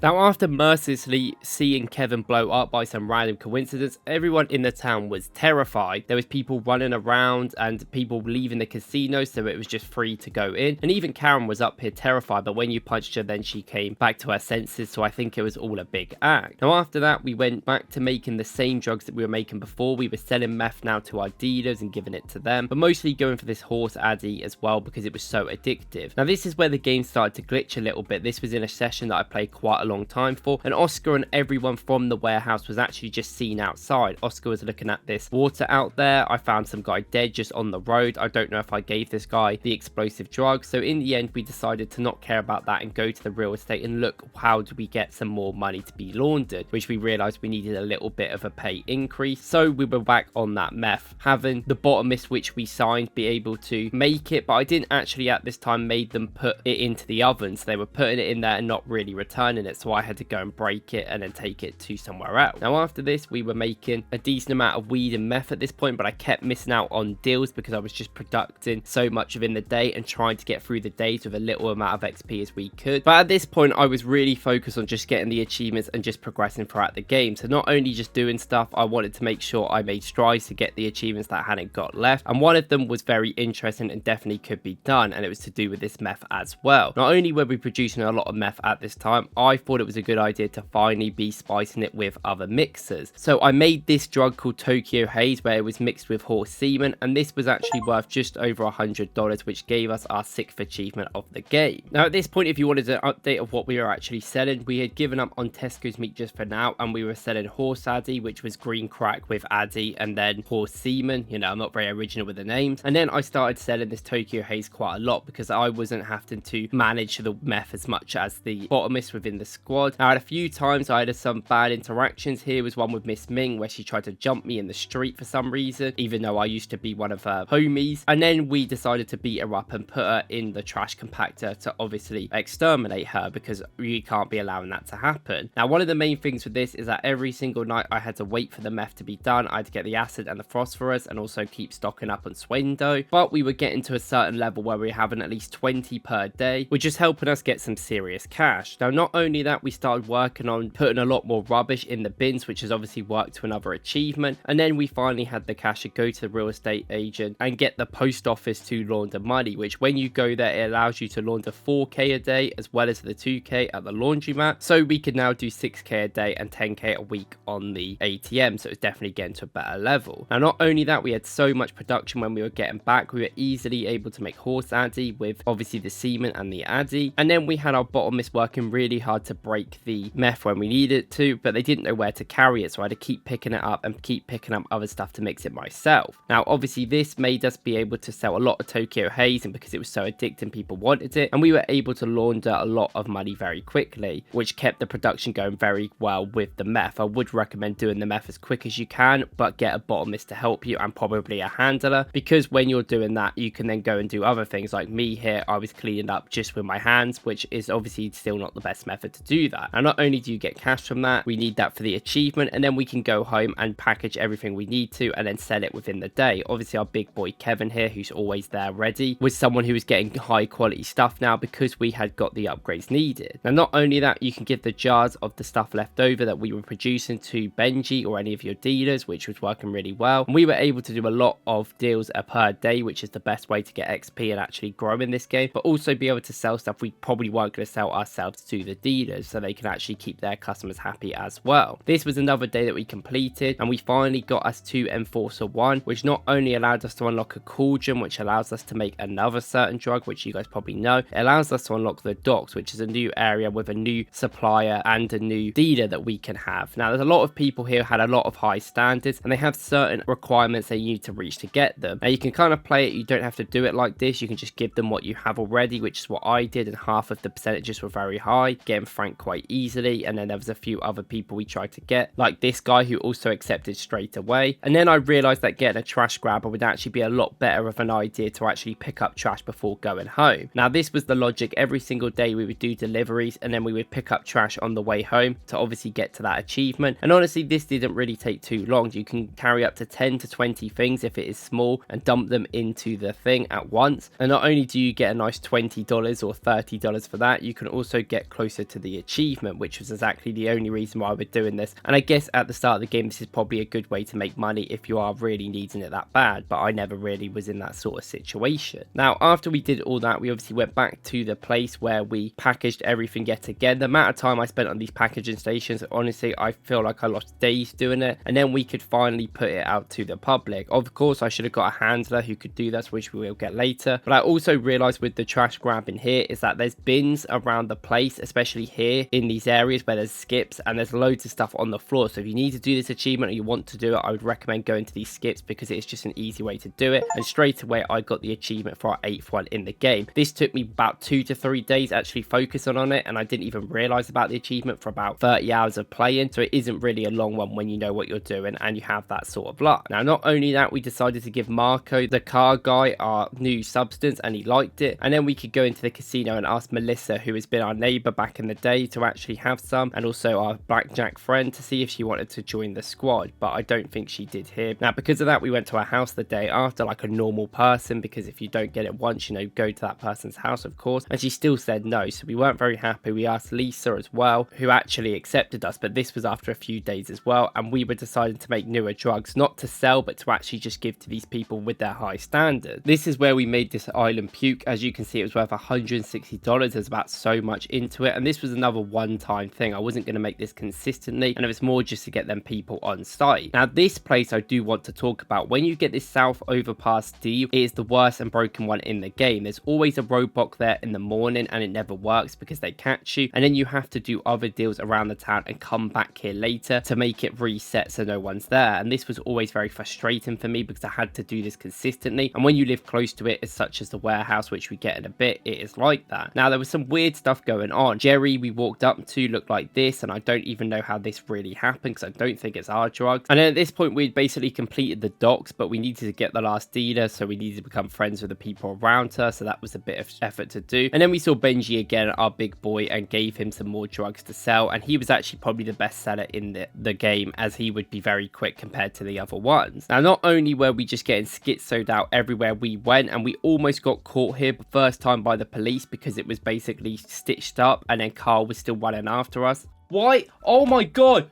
Now, after mercilessly seeing Kevin blow up by some random coincidence, everyone in the town was terrified. There was people running around and people leaving the casino, so it was just free to go in. And even Karen was up here terrified, but when you punched her, then she came back to her senses, so I think it was all a big act. Now, after that, we went back to making the same drugs that we were making before. We were selling meth now to our dealers and giving it to them, but mostly going for this Horse Addy as well because it was so addictive. Now, this is where the game started to glitch a little bit. This was in a session that I played quite a long time for, and Oscar and everyone from the warehouse was actually just seen outside. Oscar was looking at this water out there. I found some guy dead just on the road. I don't know if I gave this guy the explosive drug, so in the end we decided to not care about that and go to the real estate and look how do we get some more money to be laundered, which we realized we needed a little bit of a pay increase. So we were back on that meth, having the botanist which we signed be able to make it, but I didn't actually at this time made them put it into the oven, so they were putting it in there and not really returning it, so I had to go and break it and then take it to somewhere else. Now after this we were making a decent amount of weed and meth at this point, but I kept missing out on deals because I was just producing so much within the day and trying to get through the days with a little amount of XP as we could. But at this point I was really focused on just getting the achievements and just progressing throughout the game, so not only just doing stuff, I wanted to make sure I made strides to get the achievements that I hadn't got left, and one of them was very interesting and definitely could be done, and it was to do with this meth as well. Not only were we producing a lot of meth at this time, I thought it was a good idea to finally be spicing it with other mixers. So I made this drug called Tokyo Haze where it was mixed with horse semen, and this was actually worth just over $100, which gave us our 6th achievement of the game. Now at this point, if you wanted an update of what we were actually selling, we had given up on Tesco's meat just for now, and we were selling horse addy, which was green crack with addy, and then horse semen. You know, I'm not very original with the names. And then I started selling this Tokyo Haze quite a lot because I wasn't having to manage the meth as much as the botanist within the squad. Now, at a few times I had some bad interactions. Here was one with Miss Ming where she tried to jump me in the street for some reason, even though I used to be one of her homies. And then we decided to beat her up and put her in the trash compactor to obviously exterminate her because we can't be allowing that to happen. Now, one of the main things with this is that every single night I had to wait for the meth to be done. I had to get the acid and the phosphorus and also keep stocking up on Swendo. But we were getting to a certain level where we were having at least 20 per day, which is helping us get some serious cash. Now, not only that, we started working on putting a lot more rubbish in the bins, which has obviously worked to another achievement. And then we finally had the cash to go to the real estate agent and get the post office to launder money, which when you go there, it allows you to launder 4k a day as well as the 2k at the laundromat. So we could now do 6k a day and 10k a week on the ATM. So it's definitely getting to a better level. Now, not only that, we had so much production when we were getting back, we were easily able to make horse addy with obviously the semen and the addy. And then we had our botanist working really hard to break the meth when we needed to, but they didn't know where to carry it, so I had to keep picking it up and keep picking up other stuff to mix it myself. Now obviously this made us be able to sell a lot of Tokyo Haze, and because it was so addicting people wanted it, and we were able to launder a lot of money very quickly, which kept the production going very well with the meth. I would recommend doing the meth as quick as you can, but get a botanist to help you and probably a handler, because when you're doing that you can then go and do other things. Like me here, I was cleaning up just with my hands, which is obviously still not the best method to do that. And not only do you get cash from that, we need that for the achievement, and then we can go home and package everything we need to and then sell it within the day. Obviously our big boy Kevin here, who's always there ready, was someone who was getting high quality stuff now because we had got the upgrades needed. Now not only that, you can give the jars of the stuff left over that we were producing to Benji or any of your dealers, which was working really well. And we were able to do a lot of deals per day, which is the best way to get XP and actually grow in this game, but also be able to sell stuff we probably weren't going to sell ourselves to the dealers, so they can actually keep their customers happy as well. This was another day that we completed, and we finally got us to Enforcer 1, which not only allowed us to unlock a cauldron, which allows us to make another certain drug, which you guys probably know. It allows us to unlock the docks, which is a new area with a new supplier and a new dealer that we can have. Now there's a lot of people here who had a lot of high standards, and they have certain requirements they need to reach to get them. Now you can kind of play it, you don't have to do it like this, you can just give them what you have already, which is what I did, and half of the percentages were very high, getting franked quite easily. And then there was a few other people we tried to get, like this guy who also accepted straight away. And then I realized that getting a trash grabber would actually be a lot better of an idea to actually pick up trash before going home. Now this was the logic. Every single day we would do deliveries, and then we would pick up trash on the way home to obviously get to that achievement. And honestly, this didn't really take too long. You can carry up to 10 to 20 things if it is small and dump them into the thing at once. And not only do you get a nice $20 or $30 for that, you can also get closer to the achievement, which was exactly the only reason why we're doing this. And I guess at the start of the game, this is probably a good way to make money if you are really needing it that bad, but I never really was in that sort of situation. Now after we did all that, we obviously went back to the place where we packaged everything yet again. The amount of time I spent on these packaging stations, honestly, I feel like I lost days doing it, and then we could finally put it out to the public. Of course I should have got a handler who could do that, which we will get later, but I also realized with the trash grabbing here is that there's bins around the place, especially here in these areas where there's skips, and there's loads of stuff on the floor. So if you need to do this achievement or you want to do it, I would recommend going to these skips because it's just an easy way to do it. And straight away I got the achievement for our 8th one in the game. This took me about 2 to 3 days actually focusing on it, and I didn't even realize about the achievement for about 30 hours of playing. So it isn't really a long one when you know what you're doing and you have that sort of luck. Now, not only that, we decided to give Marco, the car guy, our new substance, and he liked it. And then we could go into the casino and ask Melissa, who has been our neighbor back in the day, to actually have some, and also our blackjack friend, to see if she wanted to join the squad, but I don't think she did here. Now, because of that, we went to her house the day after like a normal person, because if you don't get it once, you know, go to that person's house, of course, and she still said no. So we weren't very happy. We asked Lisa as well, who actually accepted us, but this was after a few days as well, and we were deciding to make newer drugs, not to sell, but to actually just give to these people with their high standards. This is where we made this island puke. As you can see, it was worth $160. There's about so much into it, and this was another one-time thing. I wasn't going to make this consistently, and it was more just to get them people on site. Now, this place I do want to talk about. When you get this south overpass deal, it is the worst and broken one in the game. There's always a roadblock there in the morning, and it never works because they catch you, and then you have to do other deals around the town and come back here later to make it reset so no one's there. And this was always very frustrating for me because I had to do this consistently, and when you live close to it, as such as the warehouse, which we get in a bit, it is like that. Now, there was some weird stuff going on. Jerry, we walked up to, looked like this, and I don't even know how this really happened because I don't think it's our drugs. And then at this point, we'd basically completed the docks, but we needed to get the last dealer, so we needed to become friends with the people around her, so that was a bit of effort to do. And then we saw Benji again, our big boy, and gave him some more drugs to sell, and he was actually probably the best seller in the game, as he would be very quick compared to the other ones. Now, not only were we just getting schizoed out everywhere we went, and we almost got caught here the first time by the police because it was basically stitched up, and then Carl was still running after us. Why? Oh my god!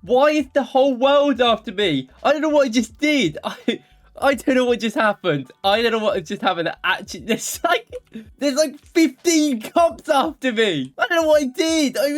Why is the whole world after me? I don't know what I just did. I don't know what just happened. I don't know what just happened. Actually, there's like 15 cops after me. I don't know what I did. I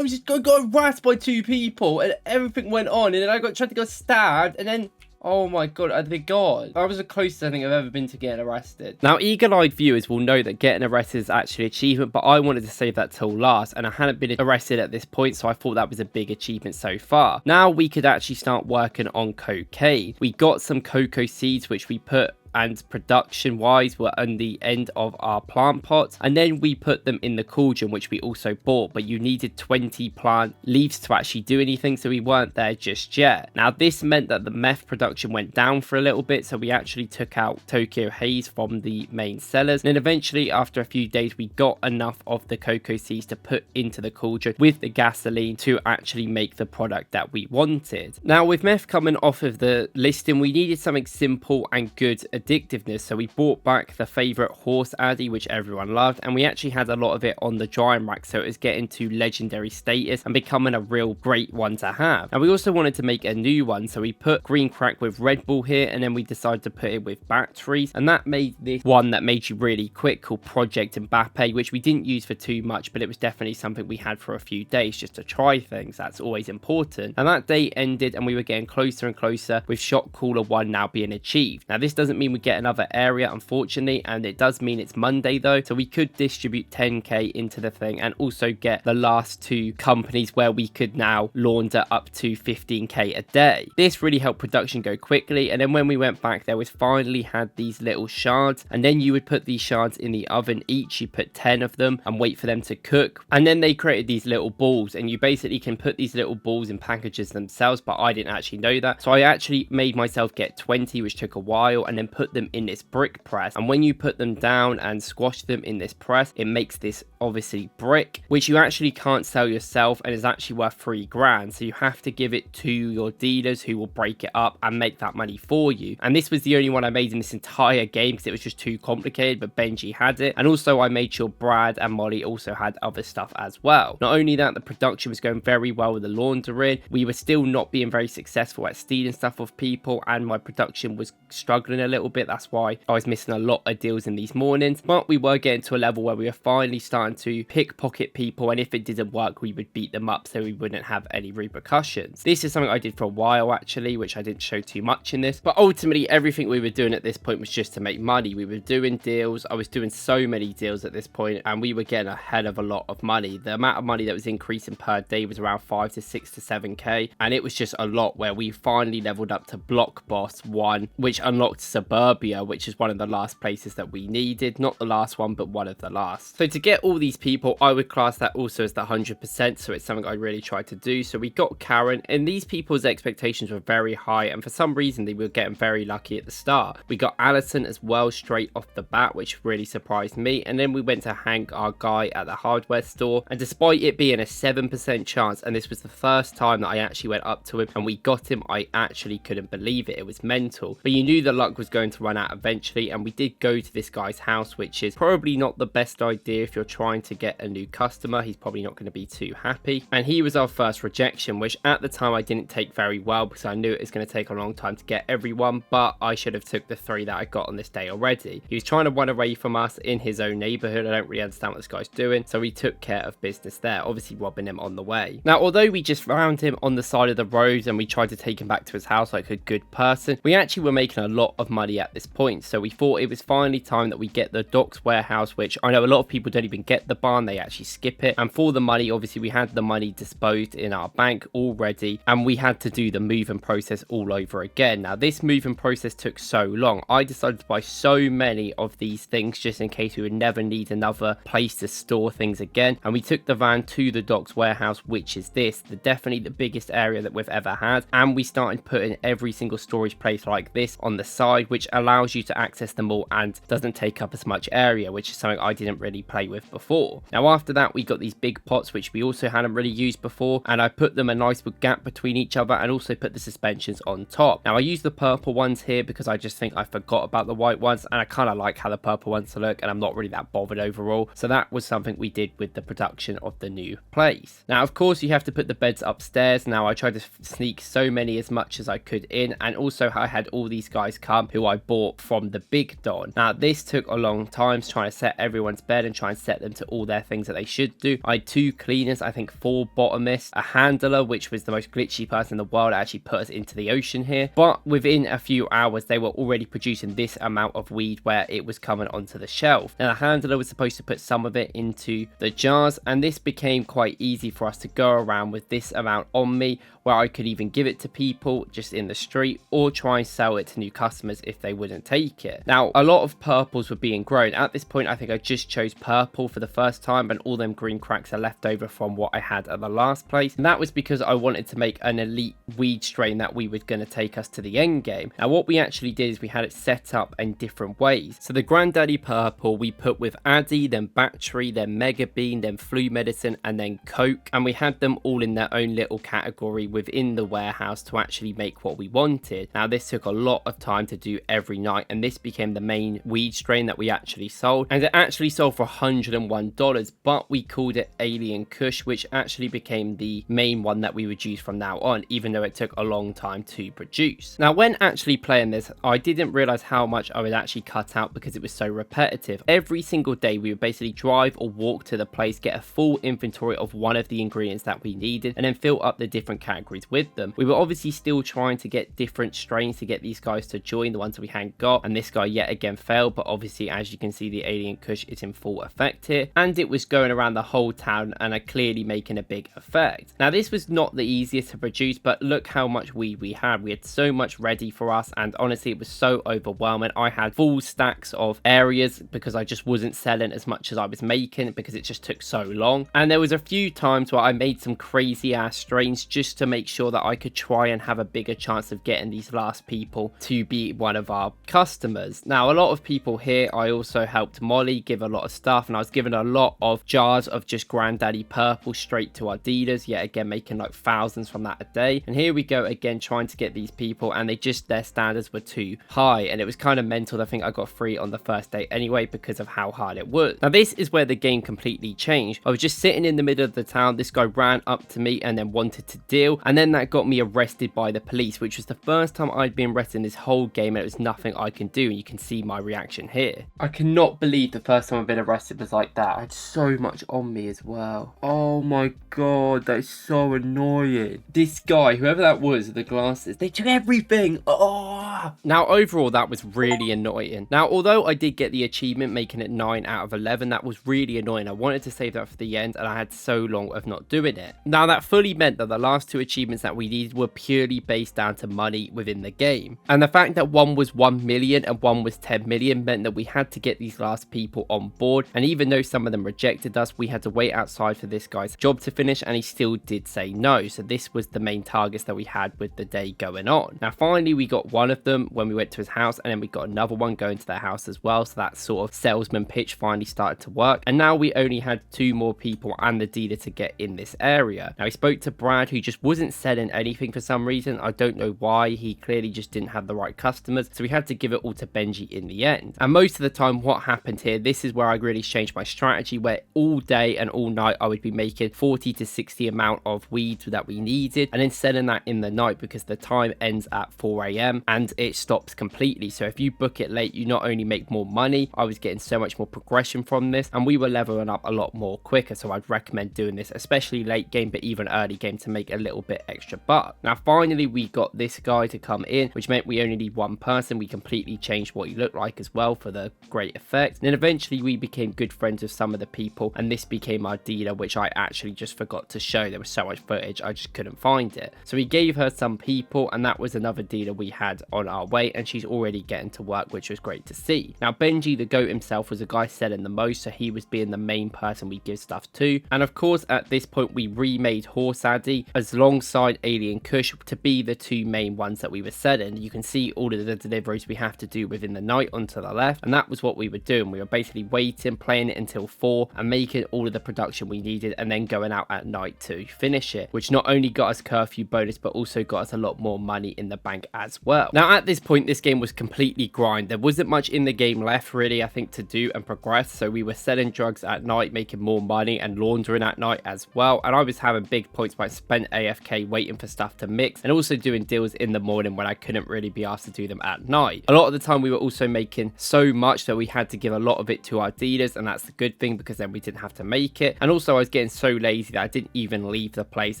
was just got harassed by 2 people, and everything went on, and then I tried to go stabbed, and then. Oh my god, I think God. That was the closest I think I've ever been to getting arrested. Now, eagle-eyed viewers will know that getting arrested is actually an achievement, but I wanted to save that till last, and I hadn't been arrested at this point, so I thought that was a big achievement so far. Now we could actually start working on cocaine. We got some cocoa seeds, which we put, and production wise were on the end of our plant pots, and then we put them in the cauldron, which we also bought, but you needed 20 plant leaves to actually do anything, so we weren't there just yet. Now, this meant that the meth production went down for a little bit, so we actually took out Tokyo Haze from the main sellers, and then eventually after a few days we got enough of the cocoa seeds to put into the cauldron with the gasoline to actually make the product that we wanted. Now, with meth coming off of the listing, we needed something simple and good addictiveness, so we brought back the favorite horse addy, which everyone loved, and we actually had a lot of it on the drying rack, so it was getting to legendary status and becoming a real great one to have. And we also wanted to make a new one, so we put green crack with Red Bull here, and then we decided to put it with batteries, and that made this one that made you really quick called Project Mbappe, which we didn't use for too much, but it was definitely something we had for a few days just to try things. That's always important. And that day ended, and we were getting closer and closer with Shot Caller 1 now being achieved. Now, this doesn't mean we get another area, unfortunately, and it does mean it's Monday though, so we could distribute 10k into the thing and also get the last 2 companies where we could now launder up to 15k a day. This really helped production go quickly, and then when we went back, there was finally had these little shards, and then you would put these shards in the oven each. You put 10 of them and wait for them to cook, and then they created these little balls, and you basically can put these little balls in packages themselves, but I didn't actually know that, so I actually made myself get 20, which took a while, and then put them in this brick press. And when you put them down and squash them in this press, it makes this obviously brick, which you actually can't sell yourself and is actually worth 3 grand, so you have to give it to your dealers who will break it up and make that money for you. And this was the only one I made in this entire game because it was just too complicated, but Benji had it, and also I made sure Brad and Molly also had other stuff as well. Not only that, the production was going very well with the laundering. We were still not being very successful at stealing stuff off people, and my production was struggling a little bit. That's why I was missing a lot of deals in these mornings, but we were getting to a level where we were finally starting trying to pickpocket people, and if it didn't work, we would beat them up so we wouldn't have any repercussions. This is something I did for a while actually, which I didn't show too much in this, but ultimately everything we were doing at this point was just to make money. We were doing deals. I was doing so many deals at this point, and we were getting a hell of a lot of money. The amount of money that was increasing per day was around 5 to 6 to 7k, and it was just a lot, where we finally leveled up to Block Boss 1, which unlocked Suburbia, which is one of the last places that we needed. Not the last one, but one of the last. So to get all these people, I would class that also as the 100%, so it's something I really tried to do. So we got Karen, and these people's expectations were very high, and for some reason they were getting very lucky at the start. We got Alison as well straight off the bat, which really surprised me, and then we went to Hank, our guy at the hardware store, and despite it being a 7% chance, and this was the first time that I actually went up to him and we got him, I actually couldn't believe it. It was mental, but you knew the luck was going to run out eventually, and we did go to this guy's house, which is probably not the best idea if you're trying to get a new customer. He's probably not going to be too happy, and he was our first rejection, which at the time I didn't take very well because I knew it was going to take a long time to get everyone, but I should have took the 3 that I got on this day already. He was trying to run away from us in his own neighborhood. I don't really understand what this guy's doing, so we took care of business there, obviously robbing him on the way. Now, although we just found him on the side of the road and we tried to take him back to his house like a good person, we actually were making a lot of money at this point, so we thought it was finally time that we get the docks warehouse, which I know a lot of people don't even get the barn, they actually skip it. And for the money, obviously we had the money disposed in our bank already, and we had to do the moving process all over again. Now, this moving process took so long. I decided to buy so many of these things just in case we would never need another place to store things again, and we took the van to the docks warehouse, which is definitely the biggest area that we've ever had, and we started putting every single storage place like this on the side, which allows you to access them all and doesn't take up as much area, which is something I didn't really play with before. Now, after that, we got these big pots, which we also hadn't really used before, and I put them a nice big gap between each other and also put the suspensions on top. Now, I use the purple ones here because I just think I forgot about the white ones, and I kind of like how the purple ones look, and I'm not really that bothered overall. So that was something we did with the production of the new place. Now, of course, you have to put the beds upstairs. Now, I tried to sneak so many as much as I could in, and also I had all these guys come who I bought from the Big Don. Now, this took a long time trying to set everyone's bed and try and set them to all their things that they should do. I had 2 cleaners, I think 4 bottomists, a handler, which was the most glitchy person in the world, actually put us into the ocean here. But within a few hours, they were already producing this amount of weed where it was coming onto the shelf. Now, the handler was supposed to put some of it into the jars, and this became quite easy for us to go around with this amount on me, where I could even give it to people just in the street or try and sell it to new customers if they wouldn't take it. Now, a lot of purples were being grown. At this point, I think I just chose purple for the first time, and all them green cracks are left over from what I had at the last place. And that was because I wanted to make an elite weed strain that we were going to take us to the end game. Now, what we actually did is we had it set up in different ways. So the Granddaddy Purple we put with Addy, then Battery, then Mega Bean, then Flu Medicine, and then Coke. And we had them all in their own little category within the warehouse to actually make what we wanted. Now, this took a lot of time to do every night, and this became the main weed strain that we actually sold, and it actually sold for $101, but we called it Alien Kush, which actually became the main one that we would use from now on, even though it took a long time to produce. Now, when actually playing this, I didn't realize how much I would actually cut out because it was so repetitive. Every single day we would basically drive or walk to the place, get a full inventory of one of the ingredients that we needed, and then fill up the different categories with them. We were obviously still trying to get different strains to get these guys to join, the ones that we hadn't got, and this guy yet again failed, but obviously, as you can see, the Alien Kush is in full effect here, and it was going around the whole town and are clearly making a big effect. Now, this was not the easiest to produce, but look how much weed we had. We had so much ready for us, and honestly, it was so overwhelming. I had full stacks of areas because I just wasn't selling as much as I was making because it just took so long. And there was a few times where I made some crazy ass strains just to make sure that I could try and have a bigger chance of getting these last people to be one of our customers. Now, a lot of people here, I also helped Molly give a lot of stuff, and I was giving a lot of jars of just Granddaddy Purple straight to our dealers, yet again making like thousands from that a day. And here we go again trying to get these people, and their standards were too high, and it was kind of mental. I think I got 3 on the first day anyway because of how hard it was. Now, this is where the game completely changed. I was just sitting in the middle of the town. This guy ran up to me and then wanted to deal. and then that got me arrested by the police, which was the first time I'd been arrested in this whole game, and it was nothing I can do, and you can see my reaction here. I cannot believe the first time I've been arrested was like that. I had so much on me as well. Oh my god, that is so annoying. This guy, whoever that was with the glasses, they took everything. Oh! Now overall that was really annoying. Now although I did get the achievement making it 9 out of 11, that was really annoying. I wanted to save that for the end, and I had so long of not doing it. Now that fully meant that the last 2 achievements that we needed were purely based down to money within the game, and the fact that one was 1 million and one was 10 million meant that we had to get these last people on board, and even though some of them rejected us, we had to wait outside for this guy's job to finish, and he still did say no. So this was the main targets that we had with the day going on. Now finally we got one of them when we went to his house, and then we got another one going to their house as well, so that sort of salesman pitch finally started to work, and now we only had 2 more people and the dealer to get in this area. Now he spoke to Brad, who just wasn't selling anything for some reason. I don't know why. He clearly just didn't have the right customers, so we had to give it all to Benji in the end. And most of the time what happened here, this is where I really changed my strategy, where all day and all night I would be making 40 to 60 amount of weed that we needed, and then selling that in the night, because the time ends at 4 a.m. and it stops completely. So if you book it late, you not only make more money, I was getting so much more progression from this, and we were leveling up a lot more quicker. So I'd recommend doing this, especially late game, but even early game, to make a little bit extra buck. Now finally we got this guy to come in, which meant we only need 1 person. We completely changed what he looked like as well for the great effect. And then eventually we became good friends with some of the people, and this became our dealer, which I actually just forgot to show. There was so much footage I just couldn't find it. So we gave her some people, and that was another dealer we had on our way, and she's already getting to work, which was great to see. Now Benji the goat himself was the guy selling the most, so he was being the main person we give stuff to. And of course at this point we remade Horse Addy as alongside Alien Kush to be the 2 main ones that we were selling. You can see all of the deliveries we have to do within the night onto the left, and that was what we were doing. We were basically waiting, playing it until 4 and making all of the production we needed, and then going out at night to finish it, which not only got us curfew bonus but also got us a lot more money in the bank as well. Now at this point this game was completely grind. There wasn't much in the game left really, I think, to do and progress, so we were selling drugs at night, making more money, and laundering at night as well. And I was having big points, but I spent AFK waiting for stuff to mix, and also doing deals in the morning when I couldn't really be asked to do them at night. A lot of the time we were also making so much that we had to give a lot of it to our dealers, and that's the good thing, because then we didn't have to make it. And also I was getting so lazy that I didn't even leave the place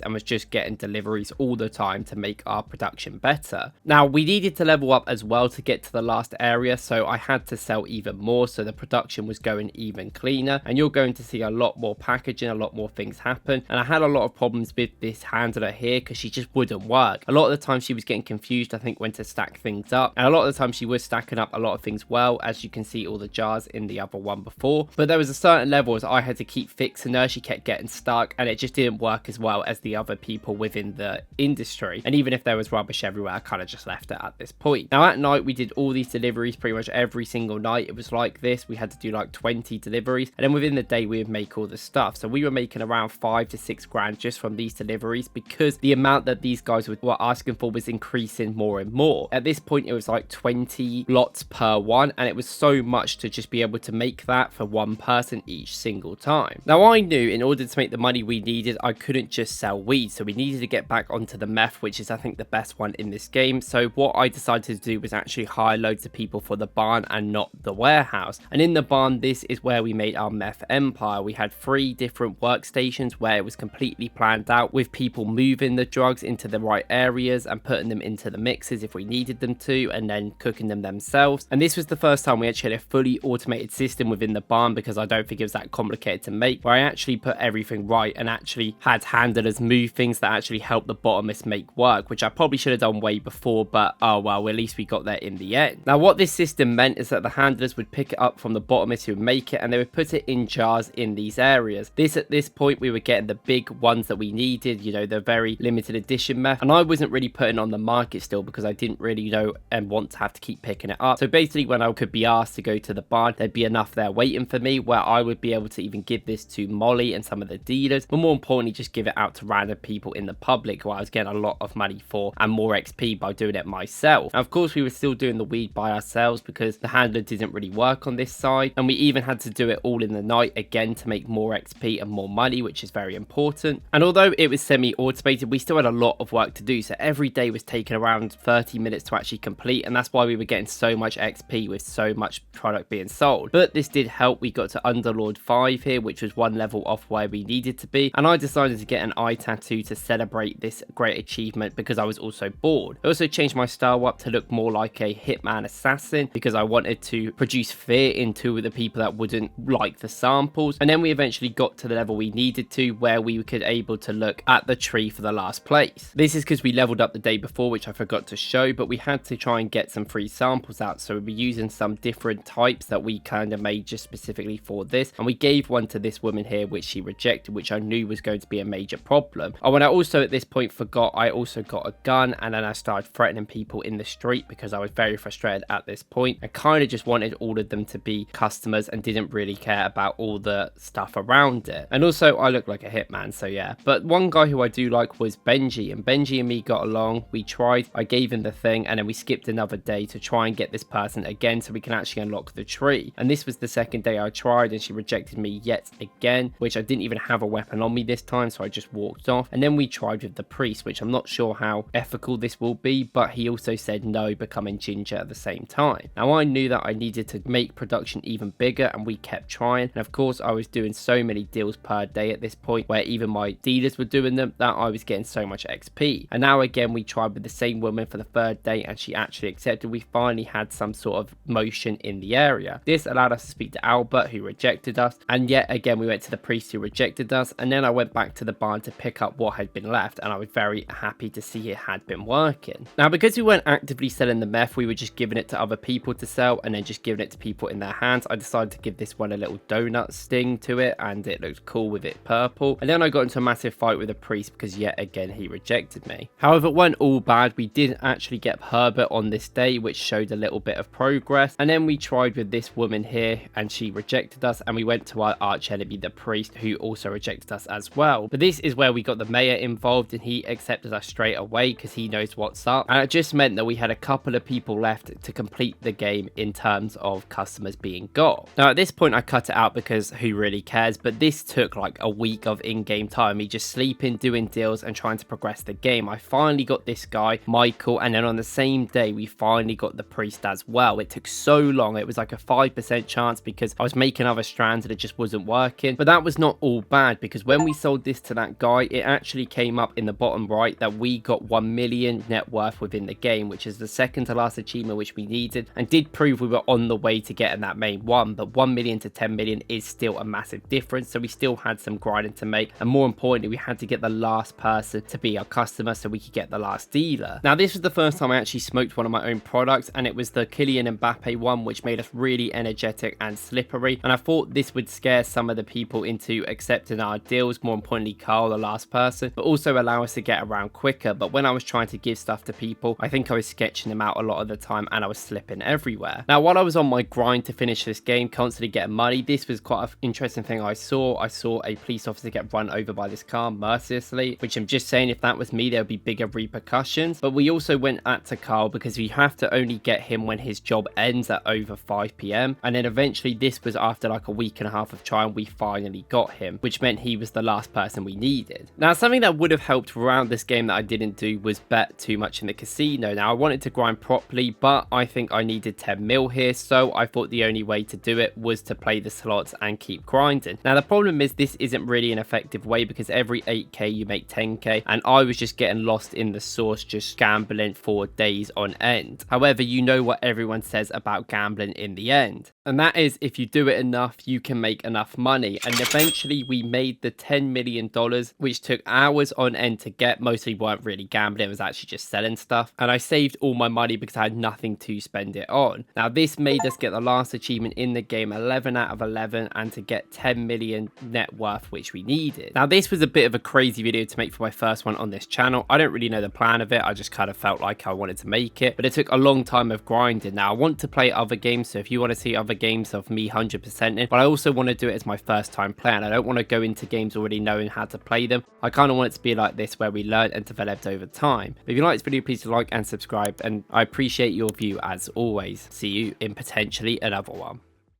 and was just getting deliveries all the time to make our production better. Now we needed to level up as well to get to the last area, so I had to sell even more, so the production was going even cleaner, and you're going to see a lot more packaging, a lot more things happen. And I had a lot of problems with this handler here because she just wouldn't work. A lot of the time she was getting confused, I think, when to stack things up, and a lot of the time she was stacking up a lot of things well, as you can see all the jars in the other one before. But there was a certain level as I had to keep fixing her. She kept getting stuck, and it just didn't work as well as the other people within the industry. And even if there was rubbish everywhere, I kind of just left it at this point. Now at night we did all these deliveries pretty much every single night. It was like this. We had to do like 20 deliveries, and then within the day we would make all the stuff. So we were making around 5 to 6 grand just from these deliveries, because the amount that these guys were asking for was increasing more and more. At this point it was like 20 lots per one, and it was so much to just be able to make that for one person each single time. Now I knew in order to make the money we needed, I couldn't just sell weed, so we needed to get back onto the meth, which is I think the best one in this game. So what I decided to do was actually hire loads of people for the barn and not the warehouse. And in the barn, this is where we made our meth empire. We had 3 different workstations where it was completely planned out, with people moving the drugs into the right areas and putting them into the mixes if we needed them to, and then cooking them themselves. And this was the first time we actually had a fully automated system within the barn, because I don't think it was that complicated to make, where I actually put everything right and actually had handlers move things that actually helped the bottomist make work, which I probably should have done way before, but oh well, at least we got there in the end. Now what this system meant is that the handlers would pick it up from the bottomist who would make it, and they would put it in jars in these areas. At this point we were getting the big ones that we needed, you know, the very limited edition meth, and I wasn't really putting on the market still because I didn't really know and want to have to keep picking it up. So basically when I could be asked to go to the barn, there'd be enough there waiting for me where I would be able to even give this to Molly and some of the dealers, but more importantly just give it out to random people in the public who I was getting a lot of money for and more XP by doing it myself. Now, of course we were still doing the weed by ourselves because the handler didn't really work on this side, and we even had to do it all in the night again to make more XP and more money, which is very important. And although it was semi-automated, granted, we still had a lot of work to do, so every day was taking around 30 minutes to actually complete, and that's why we were getting so much XP with so much product being sold. But this did help. We got to Underlord 5 here, which was one level off where we needed to be, and I decided to get an eye tattoo to celebrate this great achievement because I was also bored. I also changed my style up to look more like a hitman assassin because I wanted to produce fear into the people that wouldn't like the samples. And then we eventually got to the level we needed to, where we could able to look at the tree for the last place. This is because we leveled up the day before, which I forgot to show, but we had to try and get some free samples out, so we were using some different types that we kind of made just specifically for this, and we gave one to this woman here which she rejected, which I knew was going to be a major problem. Oh, and I also at this point forgot I also got a gun, and then I started threatening people in the street because I was very frustrated at this point. I kind of just wanted all of them to be customers and didn't really care about all the stuff around it. And also I look like a hitman, so yeah. But one guy who I do like was Benji, and Benji and me got along. We tried, I gave him the thing, and then we skipped another day to try and get this person again so we can actually unlock the tree. And this was the second day I tried, and she rejected me yet again, which I didn't even have a weapon on me this time, so I just walked off. And then we tried with the priest, which I'm not sure how ethical this will be, but he also said no, becoming ginger at the same time. Now I knew that I needed to make production even bigger, and we kept trying, and of course I was doing so many deals per day at this point where even my dealers were doing them that I was getting so much XP. And now again we tried with the same woman for the third day, and she actually accepted. We finally had some sort of motion in the area. This allowed us to speak to Albert, who rejected us, and yet again we went to the priest, who rejected us. And then I went back to the barn to pick up what had been left, and I was very happy to see it had been working. Now because we weren't actively selling the meth, we were just giving it to other people to sell and then just giving it to people in their hands. I decided to give this one a little donut sting to it, and it looked cool with it purple. And then I got into a massive fight with the priest because yet again he rejected me. However, it wasn't all bad. We did actually get Herbert on this day, which showed a little bit of progress. And then we tried with this woman here, and she rejected us, and we went to our arch enemy, the priest, who also rejected us as well. But this is where we got the mayor involved, and he accepted us straight away because he knows what's up. And it just meant that we had a couple of people left to complete the game in terms of customers being got. Now at this point I cut it out because who really cares, but this took like a week of in-game time, me just sleeping, doing deals and trying to progress the game. I finally got this guy Michael, and then on the same day we finally got the priest as well. It took so long. It was like a 5% chance because I was making other strands and it just wasn't working. But that was not all bad, because when we sold this to that guy, it actually came up in the bottom right that we got 1 million net worth within the game, which is the second to last achievement which we needed, and did prove we were on the way to getting that main one. But 1 million to 10 million is still a massive difference, so we still had some grinding to make, and more importantly we had to get the last person to be our customer so we could get the last dealer. Now this was the first time I actually smoked one of my own products, and it was the Kylian Mbappe one, which made us really energetic and slippery, and I thought this would scare some of the people into accepting our deals, more importantly Carl, the last person, but also allow us to get around quicker. But when I was trying to give stuff to people, I think I was sketching them out a lot of the time, and I was slipping everywhere. Now while I was on my grind to finish this game, constantly getting money, this was quite an interesting thing I saw. I saw a police officer get run over by this car mercilessly, which I'm just saying if that was me there would be bigger repercussions. But we also went at to Carl because we have to only get him when his job ends at over 5 PM, and then eventually this was after like a week and a half of trying, we finally got him, which meant he was the last person we needed. Now something that would have helped throughout this game that I didn't do was bet too much in the casino. Now I wanted to grind properly, but I think I needed 10 mil here, so I thought the only way to do it was to play the slots and keep grinding. Now the problem is this isn't really an effective way because every 8k you make 10k, and I was just getting lost in the sauce just gambling for days on end. However, you know what everyone says about gambling in the end, and that is if you do it enough you can make enough money. And eventually we made the $10 million, which took hours on end to get. Mostly weren't really gambling, it was actually just selling stuff, and I saved all my money because I had nothing to spend it on. Now this made us get the last achievement in the game, 11 out of 11, and to get 10 million net worth, which we needed. Now this was a bit of a crazy video to make for my first one on this channel. I don't really know the plan of it, I just kind of felt like I wanted to make it, but it took a long time of grinding. Now I want to play other games, so if you want to see other games of me 100%ing, but I also want to do it as my first time playing. I don't want to go into games already knowing how to play them. I kind of want it to be like this where we learn and developed over time. But if you like this video, please like and subscribe, and I appreciate your view as always. See you in potentially another one.